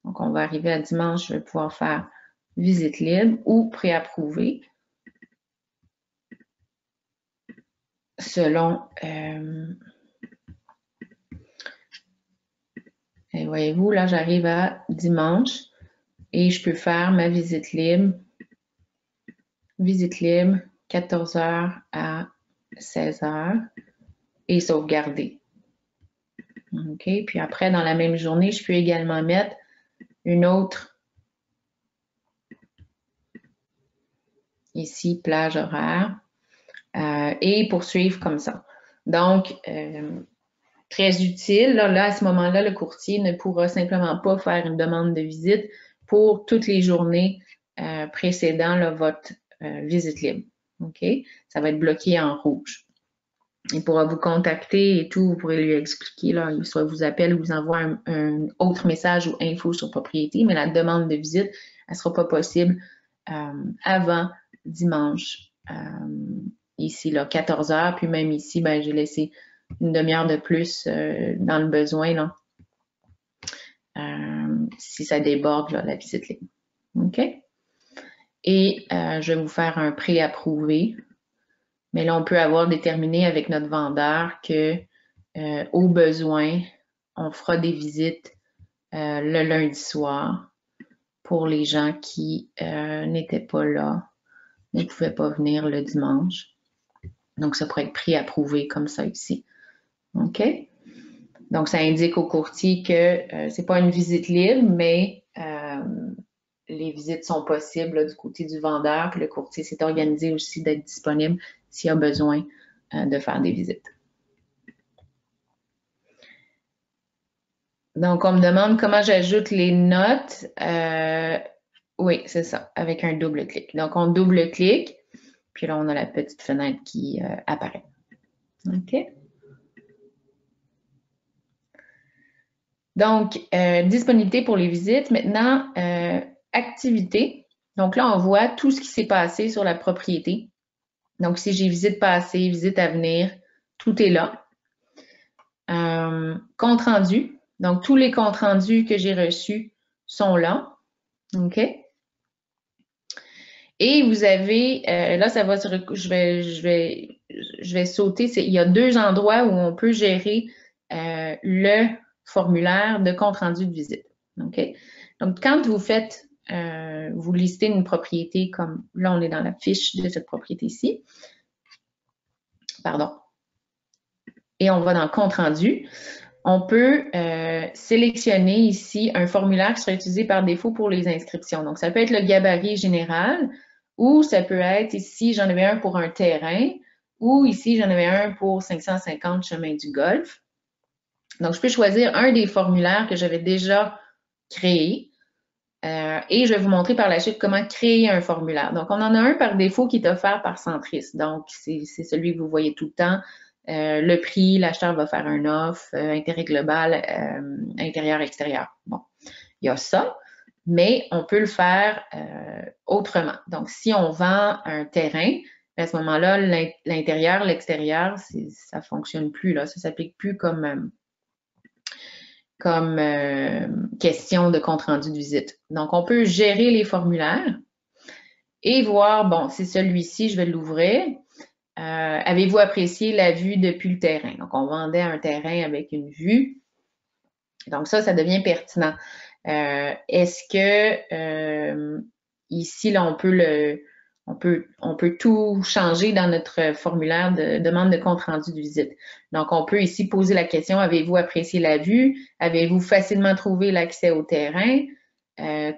Speaker 1: Donc, on va arriver à dimanche, je vais pouvoir faire visite libre ou préapprouvé selon... et voyez-vous, là, j'arrive à dimanche et je peux faire ma visite libre. Visite libre, 14h à 16h et sauvegarder. OK? Puis après, dans la même journée, je peux également mettre une autre, ici, plage horaire, et poursuivre comme ça. Donc, très utile. Là, à ce moment-là, le courtier ne pourra simplement pas faire une demande de visite pour toutes les journées précédant là, votre visite libre. OK? Ça va être bloqué en rouge. Il pourra vous contacter et tout, vous pourrez lui expliquer, là, il soit vous appelle ou vous envoie un autre message ou info sur propriété, mais la demande de visite, elle ne sera pas possible avant dimanche. Ici, là, 14h, puis même ici, ben, j'ai laissé une demi-heure de plus dans le besoin, là, si ça déborde, là, la visite libre. OK? Et je vais vous faire un préapprouvé. Mais là, on peut avoir déterminé avec notre vendeur que, au besoin, on fera des visites le lundi soir pour les gens qui n'étaient pas là, ne pouvaient pas venir le dimanche. Donc, ça pourrait être préapprouvé comme ça ici. OK? Donc, ça indique au courtier que c'est pas une visite libre, mais les visites sont possibles là, du côté du vendeur. Puis le courtier s'est organisé aussi d'être disponible s'il y a besoin de faire des visites. Donc, on me demande comment j'ajoute les notes. Oui, c'est ça, avec un double clic. Donc, on double-clique, puis là, on a la petite fenêtre qui apparaît. OK? Donc, disponibilité pour les visites. Maintenant, activité. Donc là, on voit tout ce qui s'est passé sur la propriété. Donc, si j'ai visite passée, visite à venir, tout est là. Compte rendu. Donc, tous les comptes rendus que j'ai reçus sont là. OK? Et vous avez, là, ça va je vais sauter. Il y a deux endroits où on peut gérer le formulaire de compte rendu de visite. OK? Donc, quand vous faites, vous listez une propriété comme, là, on est dans la fiche de cette propriété-ci. Pardon. Et on va dans compte rendu. On peut sélectionner ici un formulaire qui sera utilisé par défaut pour les inscriptions. Donc, ça peut être le gabarit général ou ça peut être ici, j'en avais un pour un terrain ou ici, j'en avais un pour 550 chemin du golf. Donc, je peux choisir un des formulaires que j'avais déjà créé et je vais vous montrer par la suite comment créer un formulaire. Donc, on en a un par défaut qui est offert par Centris. Donc, c'est celui que vous voyez tout le temps. Le prix, l'acheteur va faire un offre, intérêt global, intérieur-extérieur. Bon, il y a ça, mais on peut le faire autrement. Donc, si on vend un terrain, à ce moment-là, l'intérieur, l'extérieur, ça ne fonctionne plus, là. Ça ne s'applique plus comme question de compte-rendu de visite. Donc, on peut gérer les formulaires et voir, bon, c'est celui-ci, je vais l'ouvrir. Avez-vous apprécié la vue depuis le terrain? Donc, on vendait un terrain avec une vue. Donc, ça devient pertinent. Est-ce que ici, là, on peut tout changer dans notre formulaire de demande de compte rendu de visite. Donc, on peut ici poser la question, avez-vous apprécié la vue? Avez-vous facilement trouvé l'accès au terrain?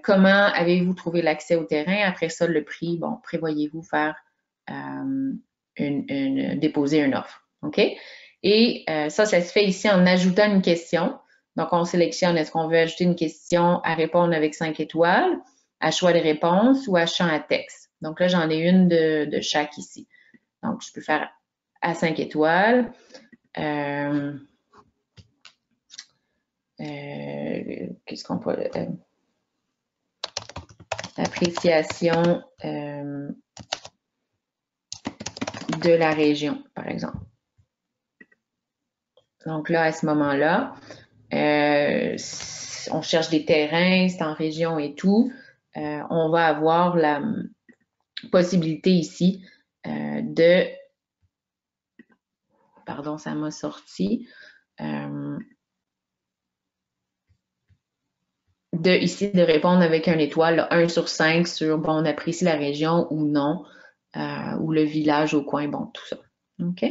Speaker 1: Comment avez-vous trouvé l'accès au terrain? Après ça, le prix, bon, prévoyez-vous faire déposer une offre. OK? Et ça se fait ici en ajoutant une question. Donc, on sélectionne, est-ce qu'on veut ajouter une question à répondre avec 5 étoiles, à choix de réponse ou à champ à texte. Donc là, j'en ai une de chaque ici. Donc, je peux faire à 5 étoiles. Qu'est-ce qu'on peut... appréciation de la région, par exemple. Donc là, à ce moment-là, on cherche des terrains, c'est en région et tout. On va avoir la possibilité ici de... Pardon, ça m'a sorti. Ici, de répondre avec un étoile, là, 1 sur 5 sur, bon, on apprécie la région ou non, ou le village au coin, bon, tout ça. OK?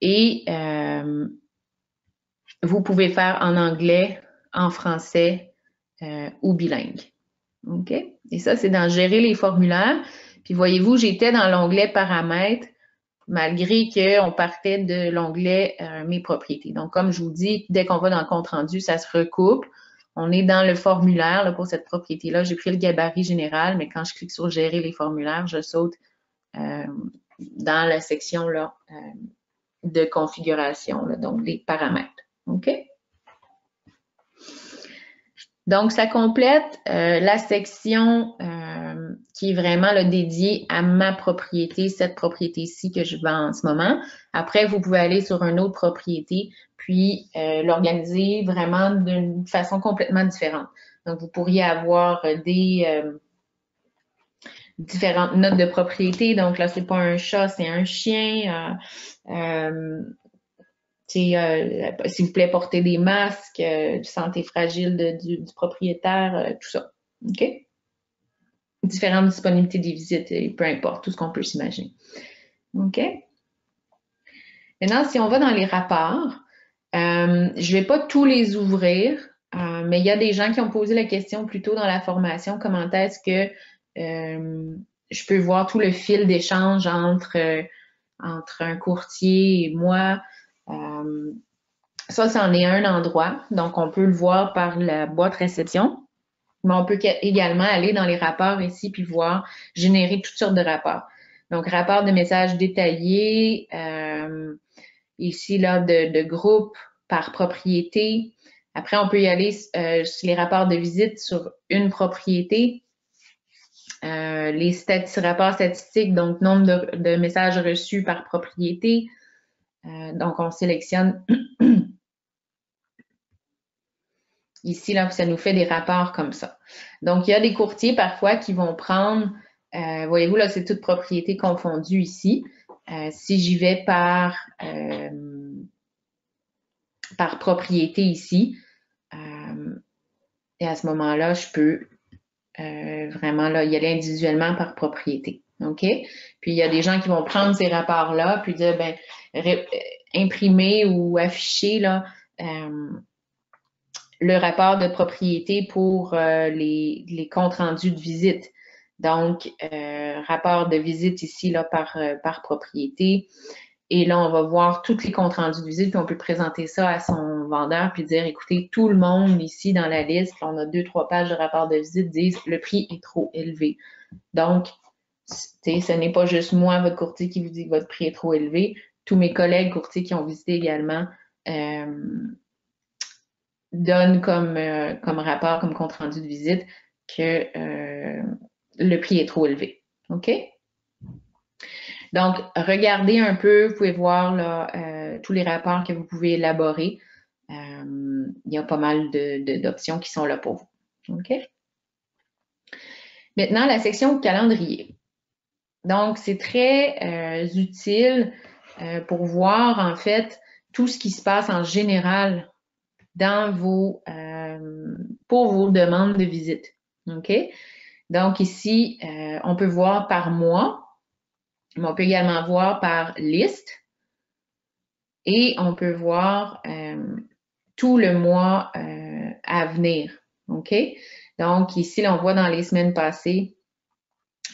Speaker 1: Et vous pouvez faire en anglais, en français ou bilingue. OK? Et ça, c'est dans gérer les formulaires. Puis voyez-vous, j'étais dans l'onglet paramètres, malgré qu'on partait de l'onglet mes propriétés. Donc, comme je vous dis, dès qu'on va dans le compte rendu, ça se recoupe. On est dans le formulaire là, pour cette propriété-là. J'ai pris le gabarit général, mais quand je clique sur gérer les formulaires, je saute dans la section là, de configuration, là, donc des paramètres. OK? Donc, ça complète la section qui est vraiment là, dédiée à ma propriété, cette propriété-ci que je vends en ce moment. Après, vous pouvez aller sur une autre propriété, puis l'organiser vraiment d'une façon complètement différente. Donc, vous pourriez avoir des différentes notes de propriété. Donc là, c'est pas un chat, c'est un chien. S'il vous plaît, portez des masques, santé fragile du propriétaire, tout ça. OK? Différentes disponibilités des visites, peu importe, tout ce qu'on peut s'imaginer. OK? Maintenant, si on va dans les rapports, je ne vais pas tous les ouvrir, mais il y a des gens qui ont posé la question plus tôt dans la formation, comment est-ce que je peux voir tout le fil d'échange entre un courtier et moi. Ça, c'en est un endroit. Donc, on peut le voir par la boîte réception. Mais on peut également aller dans les rapports ici puis voir générer toutes sortes de rapports. Donc, rapport de messages détaillés, ici, là, de groupe par propriété. Après, on peut y aller sur les rapports de visite sur une propriété. Les rapports statistiques, donc nombre de messages reçus par propriété. Donc, on sélectionne ici, là, ça nous fait des rapports comme ça. Donc, il y a des courtiers parfois qui vont prendre, voyez-vous, là, c'est toute propriété confondue ici. Si j'y vais par propriété ici, et à ce moment-là, je peux vraiment là, y aller individuellement par propriété. OK? Puis, il y a des gens qui vont prendre ces rapports-là, puis dire, ben, imprimer ou afficher, là, le rapport de propriété pour les comptes rendus de visite. Donc, rapport de visite ici là, par propriété. Et là, on va voir tous les comptes rendus de visite, puis on peut présenter ça à son vendeur, puis dire, écoutez, tout le monde ici dans la liste, on a 2-3 pages de rapport de visite, disent le prix est trop élevé. Donc, ce n'est pas juste moi, votre courtier, qui vous dit que votre prix est trop élevé. Tous mes collègues courtiers qui ont visité également donne comme rapport, comme compte rendu de visite que le prix est trop élevé. OK? Donc, regardez un peu, vous pouvez voir là, tous les rapports que vous pouvez élaborer. Il y a pas mal d'options qui sont là pour vous. OK? Maintenant, la section calendrier. Donc, c'est très utile pour voir, en fait, tout ce qui se passe en général dans pour vos demandes de visite. OK? Donc ici, on peut voir par mois, mais on peut également voir par liste et on peut voir tout le mois à venir. OK? Donc ici, là, on voit dans les semaines passées,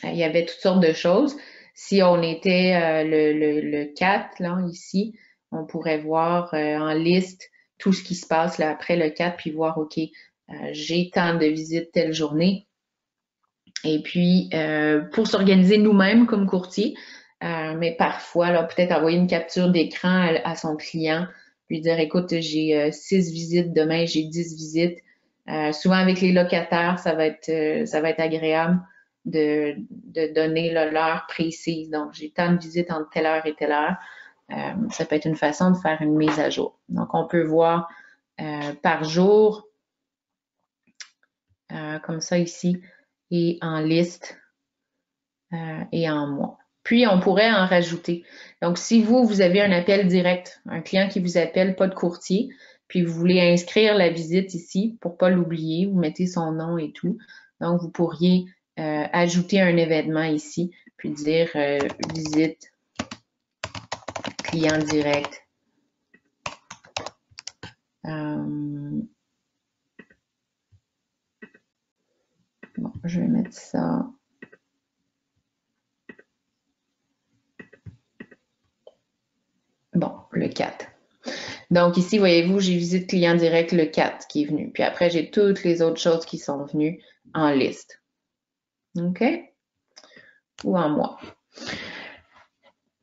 Speaker 1: il y avait toutes sortes de choses. Si on était le 4, là, ici, on pourrait voir en liste tout ce qui se passe là, après le 4, puis voir, OK, j'ai tant de visites telle journée. Et puis, pour s'organiser nous-mêmes comme courtier, mais parfois, là, peut-être envoyer une capture d'écran à son client, lui dire, écoute, j'ai 6 visites, demain j'ai 10 visites. Souvent avec les locataires, ça va être agréable de donner l'heure précise. Donc, j'ai tant de visites entre telle heure et telle heure. Ça peut être une façon de faire une mise à jour. Donc, on peut voir par jour, comme ça ici, et en liste et en mois. Puis, on pourrait en rajouter. Donc, si vous avez un appel direct, un client qui vous appelle, pas de courtier, puis vous voulez inscrire la visite ici pour pas l'oublier, vous mettez son nom et tout. Donc, vous pourriez ajouter un événement ici, puis dire visite client direct. Bon, je vais mettre ça. Bon, le 4. Donc ici, voyez-vous, j'ai visite client direct le 4 qui est venu. Puis après, j'ai toutes les autres choses qui sont venues en liste. OK? Ou en mois.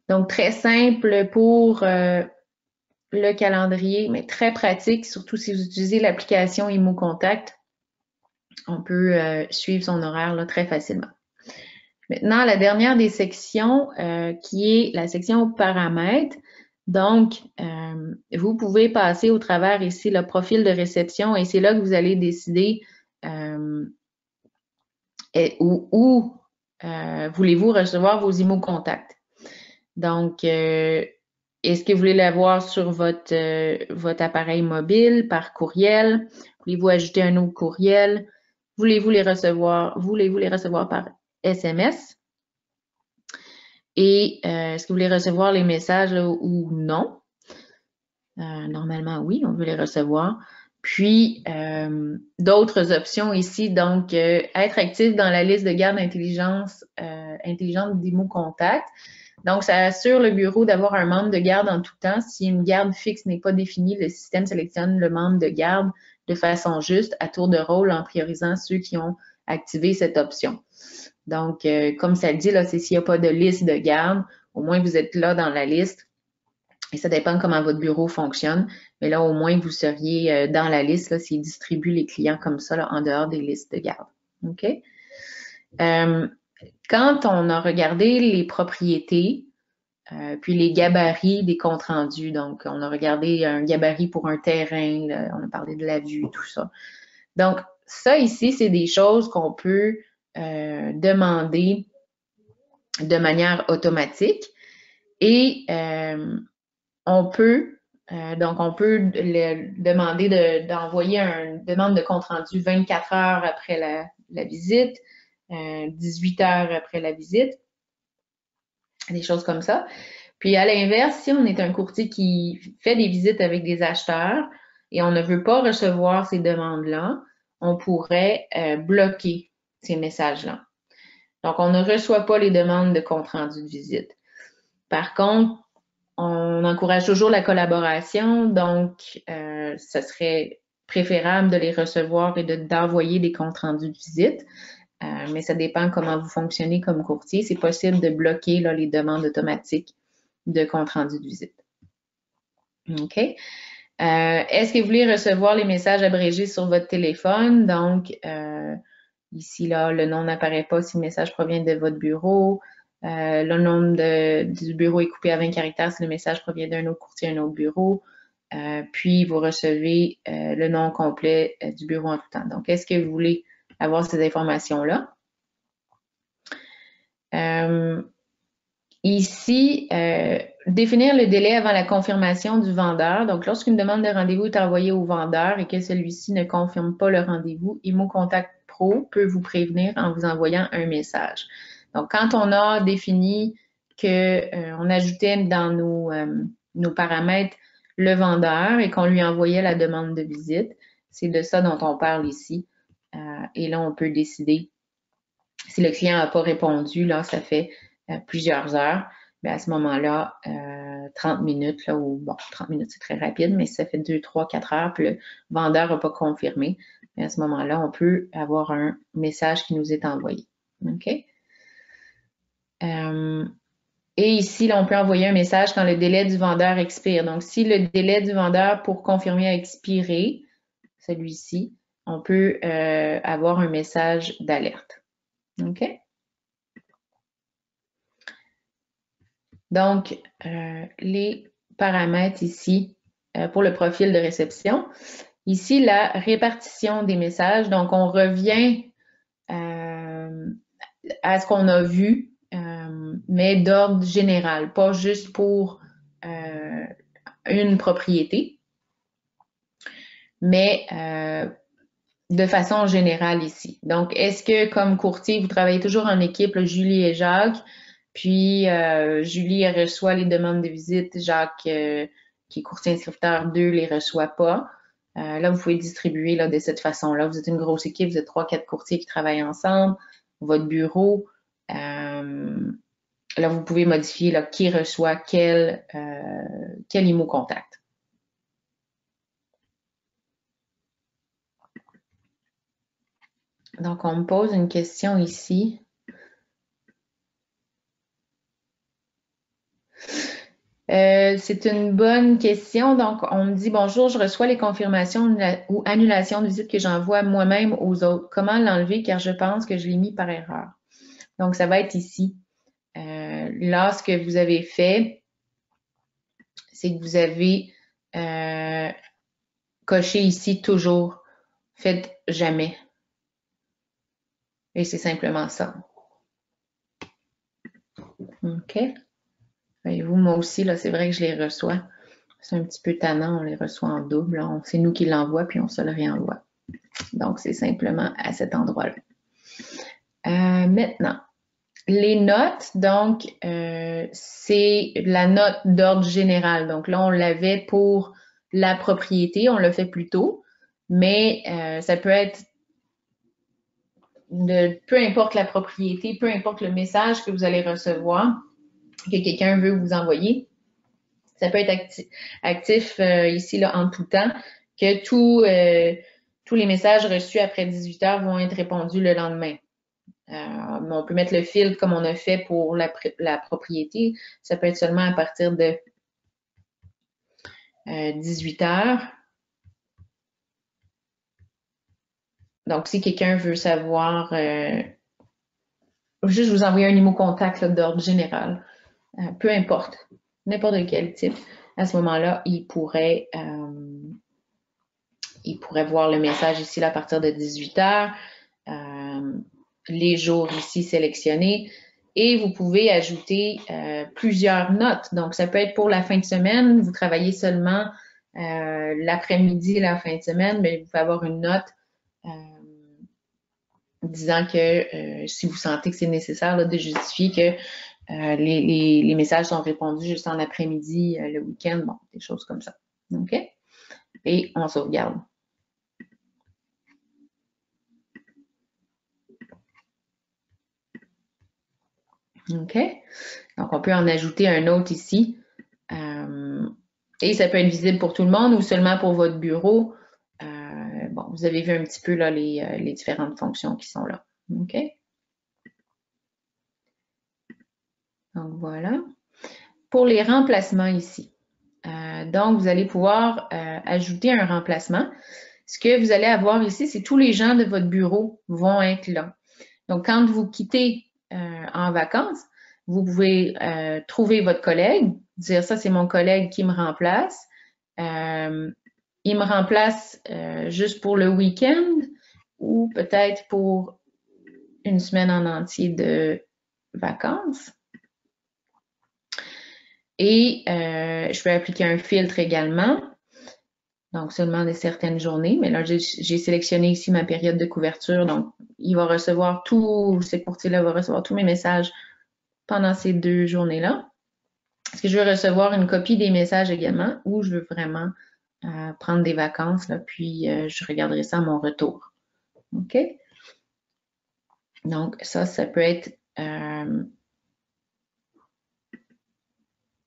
Speaker 1: Donc, très simple pour le calendrier, mais très pratique, surtout si vous utilisez l'application Imo Contact. On peut suivre son horaire là, très facilement. Maintenant, la dernière des sections, qui est la section paramètres. Donc, vous pouvez passer au travers ici le profil de réception et c'est là que vous allez décider où voulez-vous recevoir vos Imo Contact. Donc, est-ce que vous voulez l'avoir sur votre appareil mobile, par courriel? Voulez-vous ajouter un autre courriel? Voulez-vous les recevoir par SMS? Et est-ce que vous voulez recevoir les messages là, ou non? Normalement, oui, on veut les recevoir. Puis, d'autres options ici, donc, être actif dans la liste de garde intelligente d'Imo Contact. Donc, ça assure le bureau d'avoir un membre de garde en tout temps. Si une garde fixe n'est pas définie, le système sélectionne le membre de garde de façon juste, à tour de rôle, en priorisant ceux qui ont activé cette option. Donc, comme ça le dit, là, c'est s'il n'y a pas de liste de garde, au moins vous êtes là dans la liste. Et ça dépend comment votre bureau fonctionne. Mais là, au moins, vous seriez dans la liste s'il distribue les clients comme ça, là, en dehors des listes de garde. OK? Quand on a regardé les propriétés, puis les gabarits des comptes rendus, donc on a regardé un gabarit pour un terrain, là, on a parlé de la vue, tout ça. Donc, ça ici, c'est des choses qu'on peut demander de manière automatique et on peut demander d'envoyer une demande de compte rendu 24 heures après la visite, 18 heures après la visite, des choses comme ça. Puis à l'inverse, si on est un courtier qui fait des visites avec des acheteurs et on ne veut pas recevoir ces demandes-là, on pourrait bloquer ces messages-là. Donc, on ne reçoit pas les demandes de compte rendu de visite. Par contre, on encourage toujours la collaboration, donc ce serait préférable de les recevoir et d'envoyer des comptes rendus de visite. Mais ça dépend comment vous fonctionnez comme courtier. C'est possible de bloquer là, les demandes automatiques de compte rendu de visite. OK? Est-ce que vous voulez recevoir les messages abrégés sur votre téléphone? Donc, ici, là, le nom n'apparaît pas si le message provient de votre bureau. Le nom du bureau est coupé à 20 caractères si le message provient d'un autre courtier, un autre bureau. Puis, vous recevez le nom complet du bureau en tout temps. Donc, est-ce que vous voulez avoir ces informations-là? Ici, définir le délai avant la confirmation du vendeur. Donc, lorsqu'une demande de rendez-vous est envoyée au vendeur et que celui-ci ne confirme pas le rendez-vous, Imo Contact Pro peut vous prévenir en vous envoyant un message. Donc, quand on a défini qu'on ajoutait dans nos paramètres le vendeur et qu'on lui envoyait la demande de visite, c'est de ça dont on parle ici. Et là, on peut décider si le client n'a pas répondu, là, ça fait plusieurs heures, bien à ce moment-là, 30 minutes, là, ou bon, 30 minutes, c'est très rapide, mais si ça fait 2, 3, 4 heures, puis le vendeur n'a pas confirmé, bien à ce moment-là, on peut avoir un message qui nous est envoyé. OK? Et ici, là, on peut envoyer un message quand le délai du vendeur expire. Donc, si le délai du vendeur pour confirmer a expiré, celui-ci, on peut avoir un message d'alerte. OK? Donc, les paramètres ici pour le profil de réception. Ici, la répartition des messages. Donc, on revient à ce qu'on a vu, mais d'ordre général, pas juste pour une propriété, mais de façon générale ici. Donc, est-ce que comme courtier, vous travaillez toujours en équipe, là, Julie et Jacques, puis Julie elle reçoit les demandes de visite, Jacques, qui est courtier inscripteur 2, les reçoit pas. Là, vous pouvez distribuer là, de cette façon-là. Vous êtes une grosse équipe, vous êtes 3-4 courtiers qui travaillent ensemble, votre bureau. Là, vous pouvez modifier là, qui reçoit quel IMO contact. Donc, on me pose une question ici. C'est une bonne question. Donc, on me dit, bonjour, je reçois les confirmations ou annulations de visite que j'envoie moi-même aux autres. Comment l'enlever car je pense que je l'ai mis par erreur? Donc, ça va être ici. Là, ce que vous avez fait, c'est que vous avez coché ici toujours. Faites jamais. Et c'est simplement ça. OK? Voyez-vous, moi aussi, là, c'est vrai que je les reçois. C'est un petit peu tannant, on les reçoit en double. C'est nous qui l'envoie, puis on se le réenvoie. Donc, c'est simplement à cet endroit-là. Maintenant, les notes, donc, c'est la note d'ordre général. Donc là, on l'avait pour la propriété, on l'a fait plus tôt, mais ça peut être de peu importe la propriété, peu importe le message que vous allez recevoir, que quelqu'un veut vous envoyer. Ça peut être actif ici là, en tout temps, que tous les messages reçus après 18 heures vont être répondus le lendemain. On peut mettre le filtre comme on a fait pour la propriété. Ça peut être seulement à partir de 18 heures. Donc, si quelqu'un veut savoir, juste vous envoyer un IMO contact d'ordre général, peu importe, n'importe quel type, à ce moment-là, il pourrait voir le message ici là, à partir de 18 heures, les jours ici sélectionnés, et vous pouvez ajouter plusieurs notes. Donc, ça peut être pour la fin de semaine, vous travaillez seulement l'après-midi et la fin de semaine, mais vous pouvez avoir une note disant que si vous sentez que c'est nécessaire là, de justifier que les messages sont répondus juste en après-midi, le week-end, bon, des choses comme ça. OK? Et on sauvegarde. OK? Donc, on peut en ajouter un autre ici. Et ça peut être visible pour tout le monde ou seulement pour votre bureau. Bon, vous avez vu un petit peu là, les différentes fonctions qui sont là. OK? Donc, voilà. Pour les remplacements ici. Donc, vous allez pouvoir ajouter un remplacement. Ce que vous allez avoir ici, c'est tous les gens de votre bureau vont être là. Donc, quand vous quittez en vacances, vous pouvez trouver votre collègue, dire ça, c'est mon collègue qui me remplace. Il me remplace juste pour le week-end ou peut-être pour une semaine en entier de vacances. Et je peux appliquer un filtre également. Donc, seulement de certaines journées. Mais là, j'ai sélectionné ici ma période de couverture. Donc, il va recevoir ce courtier-là va recevoir tous mes messages pendant ces 2 journées-là. Est-ce que je veux recevoir une copie des messages également ou je veux vraiment prendre des vacances, là, puis je regarderai ça à mon retour. OK? Donc, ça peut être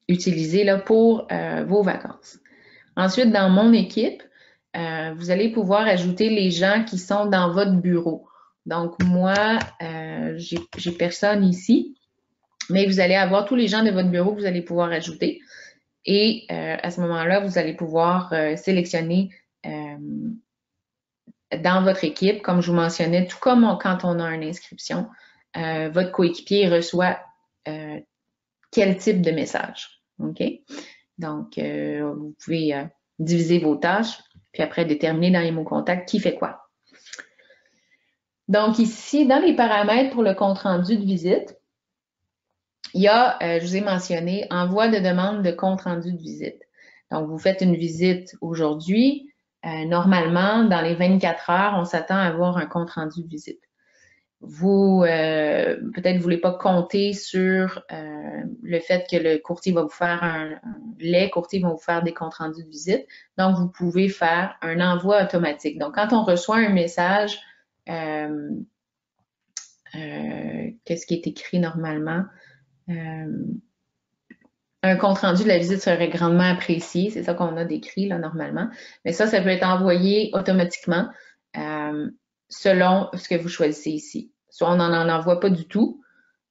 Speaker 1: utiliser là, pour vos vacances. Ensuite, dans mon équipe, vous allez pouvoir ajouter les gens qui sont dans votre bureau. Donc, moi, j'ai personne ici, mais vous allez avoir tous les gens de votre bureau que vous allez pouvoir ajouter. Et à ce moment-là, vous allez pouvoir sélectionner dans votre équipe, comme je vous mentionnais, tout comme quand on a une inscription, votre coéquipier reçoit quel type de message. OK? Donc, vous pouvez diviser vos tâches, puis après déterminer dans les mots contacts qui fait quoi. Donc ici, dans les paramètres pour le compte-rendu de visite, il y a, je vous ai mentionné, envoi de demande de compte-rendu de visite. Donc, vous faites une visite aujourd'hui. Normalement, dans les 24 heures, on s'attend à avoir un compte-rendu de visite. Vous, peut-être vous voulez pas compter sur le fait que le courtier va vous faire les courtiers vont vous faire des comptes rendus de visite. Donc, vous pouvez faire un envoi automatique. Donc, quand on reçoit un message, qu'est-ce qui est écrit normalement? Un compte rendu de la visite serait grandement apprécié. C'est ça qu'on a décrit là normalement. Mais ça peut être envoyé automatiquement selon ce que vous choisissez ici. Soit on n'en envoie pas du tout.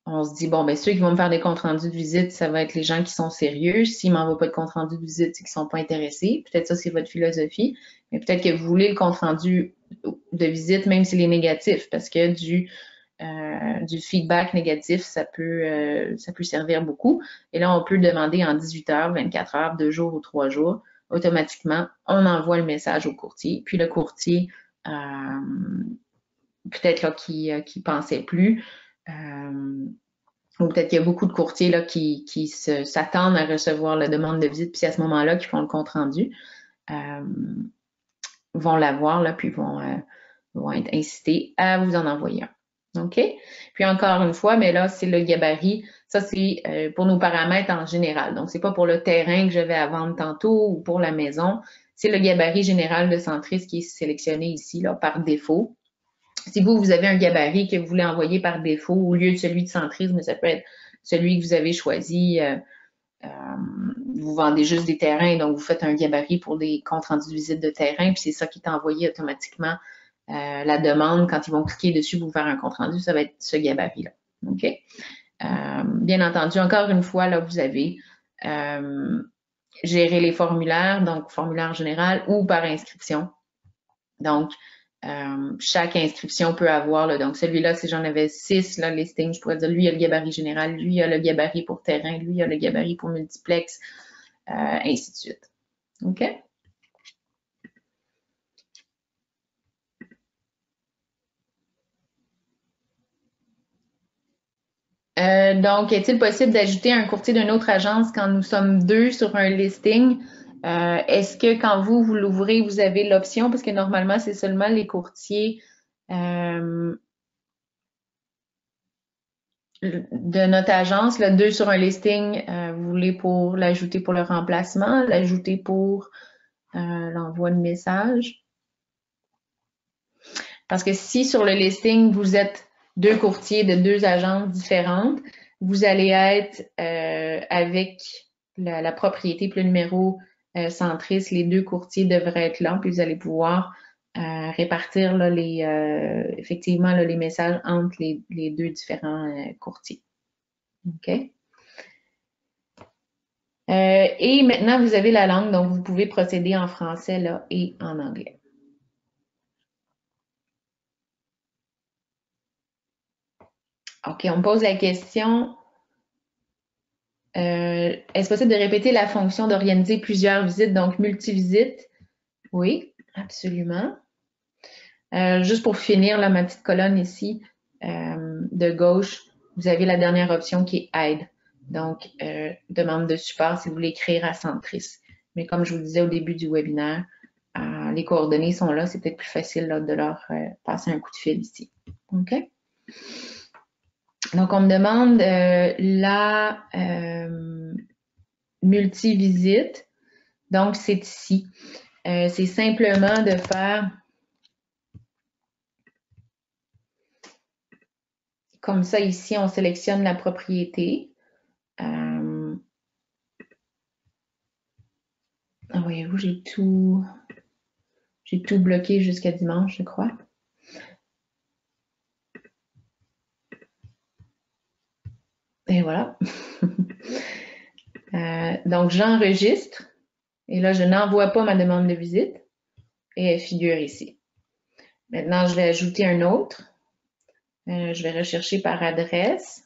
Speaker 1: On se dit, bon, ben ceux qui vont me faire des comptes rendus de visite, ça va être les gens qui sont sérieux. S'ils m'envoient pas de compte rendu de visite, c'est qu'ils sont pas intéressés. Peut-être ça, c'est votre philosophie. Mais peut-être que vous voulez le compte rendu de visite, même s'il est négatif, parce que du feedback négatif, ça peut servir beaucoup. Et là, on peut le demander en 18 heures, 24 heures, 2 jours ou 3 jours. Automatiquement, on envoie le message au courtier. Puis le courtier, peut-être là qui pensait plus, ou peut-être qu'il y a beaucoup de courtiers là, qui s'attendent à recevoir la demande de visite, puis c'est à ce moment-là qu'ils font le compte rendu, vont l'avoir, là, puis vont être incités à vous en envoyer un. OK? Puis encore une fois, mais là, c'est le gabarit. Ça, c'est pour nos paramètres en général. Donc, c'est pas pour le terrain que je vais à vendre tantôt ou pour la maison. C'est le gabarit général de Centris qui est sélectionné ici, là, par défaut. Si vous avez un gabarit que vous voulez envoyer par défaut au lieu de celui de Centris, mais ça peut être celui que vous avez choisi. Vous vendez juste des terrains, donc vous faites un gabarit pour des comptes rendus de visite de terrain, puis c'est ça qui est envoyé automatiquement. La demande, quand ils vont cliquer dessus pour faire un compte rendu, ça va être ce gabarit-là. OK? Bien entendu, encore une fois, là, vous avez gérer les formulaires, donc formulaire général ou par inscription. Donc, chaque inscription peut avoir, là, donc celui-là, si j'en avais 6, là, listing, je pourrais dire, lui, il a le gabarit général, lui, il a le gabarit pour terrain, lui, il a le gabarit pour multiplex, ainsi de suite. OK? Donc, est-il possible d'ajouter un courtier d'une autre agence quand nous sommes 2 sur un listing? Est-ce que quand vous l'ouvrez, vous avez l'option? Parce que normalement, c'est seulement les courtiers de notre agence, là, 2 sur un listing, vous voulez pour l'ajouter pour le remplacement, l'ajouter pour l'envoi de message. Parce que si sur le listing, vous êtes 2 courtiers de 2 agences différentes, vous allez être avec la propriété puis le numéro Centris, les 2 courtiers devraient être là, puis vous allez pouvoir répartir là, effectivement là, les messages entre les 2 différents courtiers. OK? Et maintenant, vous avez la langue, donc vous pouvez procéder en français là, et en anglais. OK, on me pose la question, est-ce possible de répéter la fonction d'organiser plusieurs visites, donc multivisites? Oui, absolument. Juste pour finir, là, ma petite colonne ici, de gauche, vous avez la dernière option qui est aide. Donc, demande de support si vous voulez écrire à Centris. Mais comme je vous disais au début du webinaire, les coordonnées sont là, c'est peut-être plus facile là, de leur passer un coup de fil ici. OK? Donc, on me demande la multivisite. Donc, c'est ici. C'est simplement de faire comme ça ici, on sélectionne la propriété. j'ai tout bloqué jusqu'à dimanche, je crois. Et voilà. Donc, j'enregistre. Et là, je n'envoie pas ma demande de visite. Et elle figure ici. Maintenant, je vais ajouter un autre. Je vais rechercher par adresse.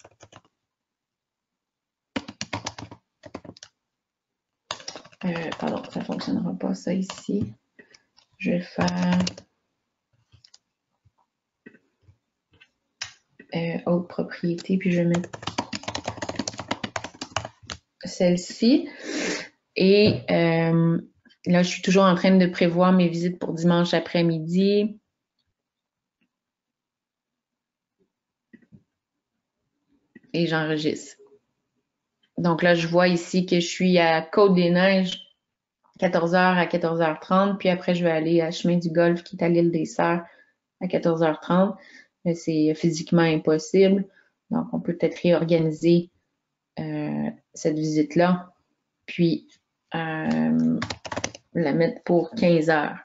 Speaker 1: Pardon, ça ne fonctionnera pas, ça ici. Je vais faire autre propriété, puis je vais mettre celle-ci. Et là, je suis toujours en train de prévoir mes visites pour dimanche après-midi. Et j'enregistre. Donc là, je vois ici que je suis à Côte-des-Neiges, 14h à 14h30, puis après, je vais aller à Chemin du Golfe, qui est à l'île des Sœurs, à 14h30. Mais c'est physiquement impossible. Donc, on peut peut-être réorganiser cette visite-là, puis la mettre pour 15h.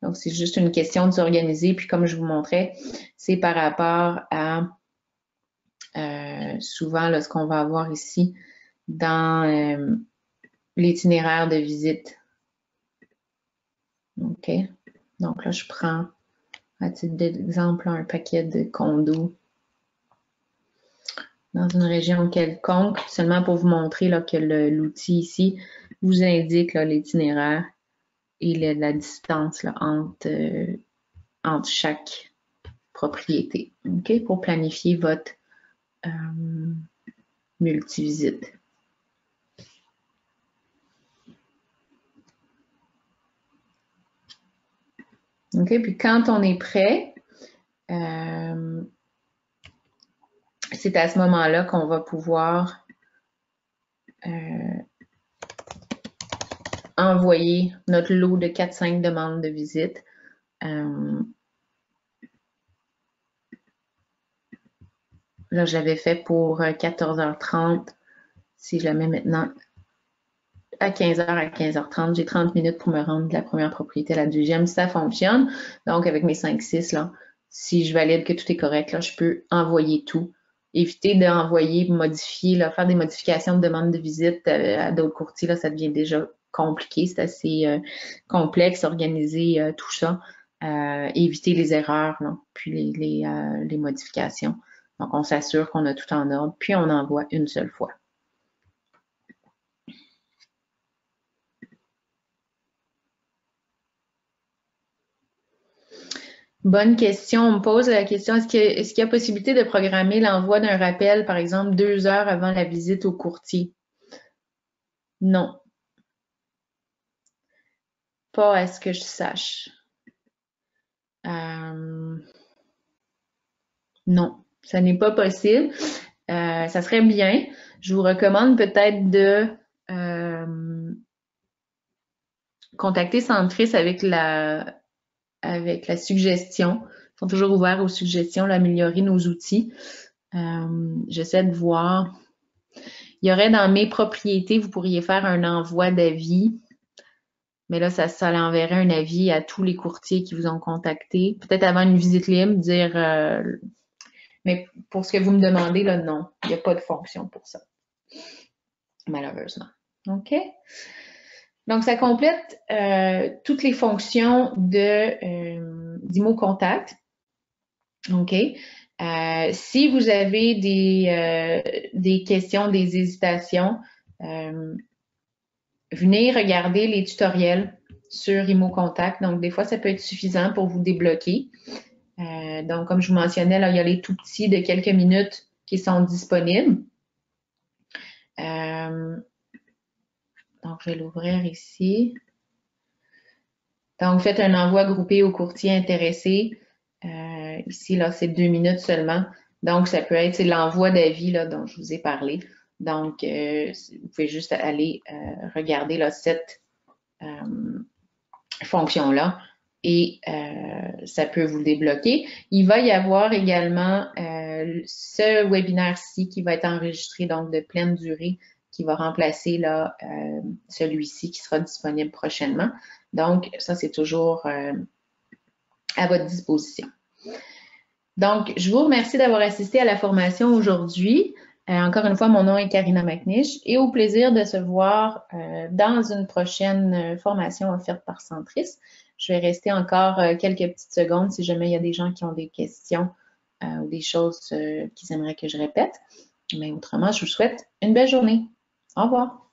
Speaker 1: Donc, c'est juste une question de s'organiser. Puis, comme je vous montrais, c'est par rapport à souvent là, ce qu'on va avoir ici dans l'itinéraire de visite. OK? Donc là, je prends, à titre d'exemple, un paquet de condos dans une région quelconque, seulement pour vous montrer là, que l'outil ici vous indique l'itinéraire et la distance là, entre chaque propriété. OK? Pour planifier votre multivisite. OK? Puis quand on est prêt, c'est à ce moment-là qu'on va pouvoir envoyer notre lot de 4-5 demandes de visite. Là, j'avais fait pour 14h30. Si je la mets maintenant à 15h à 15h30, j'ai 30 minutes pour me rendre de la première propriété à la deuxième. Ça fonctionne. Donc, avec mes 5-6, là, si je valide que tout est correct, là, je peux envoyer tout. Éviter d'envoyer, modifier, là, faire des modifications de demande de visite à d'autres courtiers, là, ça devient déjà compliqué. C'est assez complexe, organiser tout ça. Éviter les erreurs, là, puis les modifications. Donc, on s'assure qu'on a tout en ordre, puis on envoie une seule fois. Bonne question. On me pose la question, est-ce qu'il y a possibilité de programmer l'envoi d'un rappel, par exemple, 2 heures avant la visite au courtier? Non. Pas à ce que je sache. Non, ça n'est pas possible. Ça serait bien. Je vous recommande peut-être de contacter Centris avec la suggestion. Ils sont toujours ouverts aux suggestions, d'améliorer nos outils. J'essaie de voir. Il y aurait dans mes propriétés, vous pourriez faire un envoi d'avis. Mais là, ça enverrait un avis à tous les courtiers qui vous ont contacté. Peut-être avant une visite libre, dire mais pour ce que vous me demandez, là, non. Il n'y a pas de fonction pour ça. Malheureusement. OK? Donc, ça complète toutes les fonctions d'IMO Contact. OK? Si vous avez des questions, des hésitations, venez regarder les tutoriels sur IMO Contact. Donc, des fois, ça peut être suffisant pour vous débloquer. Donc, comme je vous mentionnais, là, il y a les tout petits de quelques minutes qui sont disponibles. Donc, je vais l'ouvrir ici. Donc, faites un envoi groupé aux courtiers intéressés. Ici, là, c'est 2 minutes seulement. Donc, ça peut être l'envoi d'avis là, dont je vous ai parlé. Donc, vous pouvez juste aller regarder là, cette fonction-là et ça peut vous débloquer. Il va y avoir également ce webinaire-ci qui va être enregistré, donc de pleine durée, qui va remplacer là, celui-ci qui sera disponible prochainement. Donc, ça, c'est toujours à votre disposition. Donc, je vous remercie d'avoir assisté à la formation aujourd'hui. Encore une fois, mon nom est Karina McNish et au plaisir de se voir dans une prochaine formation offerte par Centris. Je vais rester encore quelques petites secondes si jamais il y a des gens qui ont des questions ou des choses qu'ils aimeraient que je répète. Mais autrement, je vous souhaite une belle journée. Au revoir.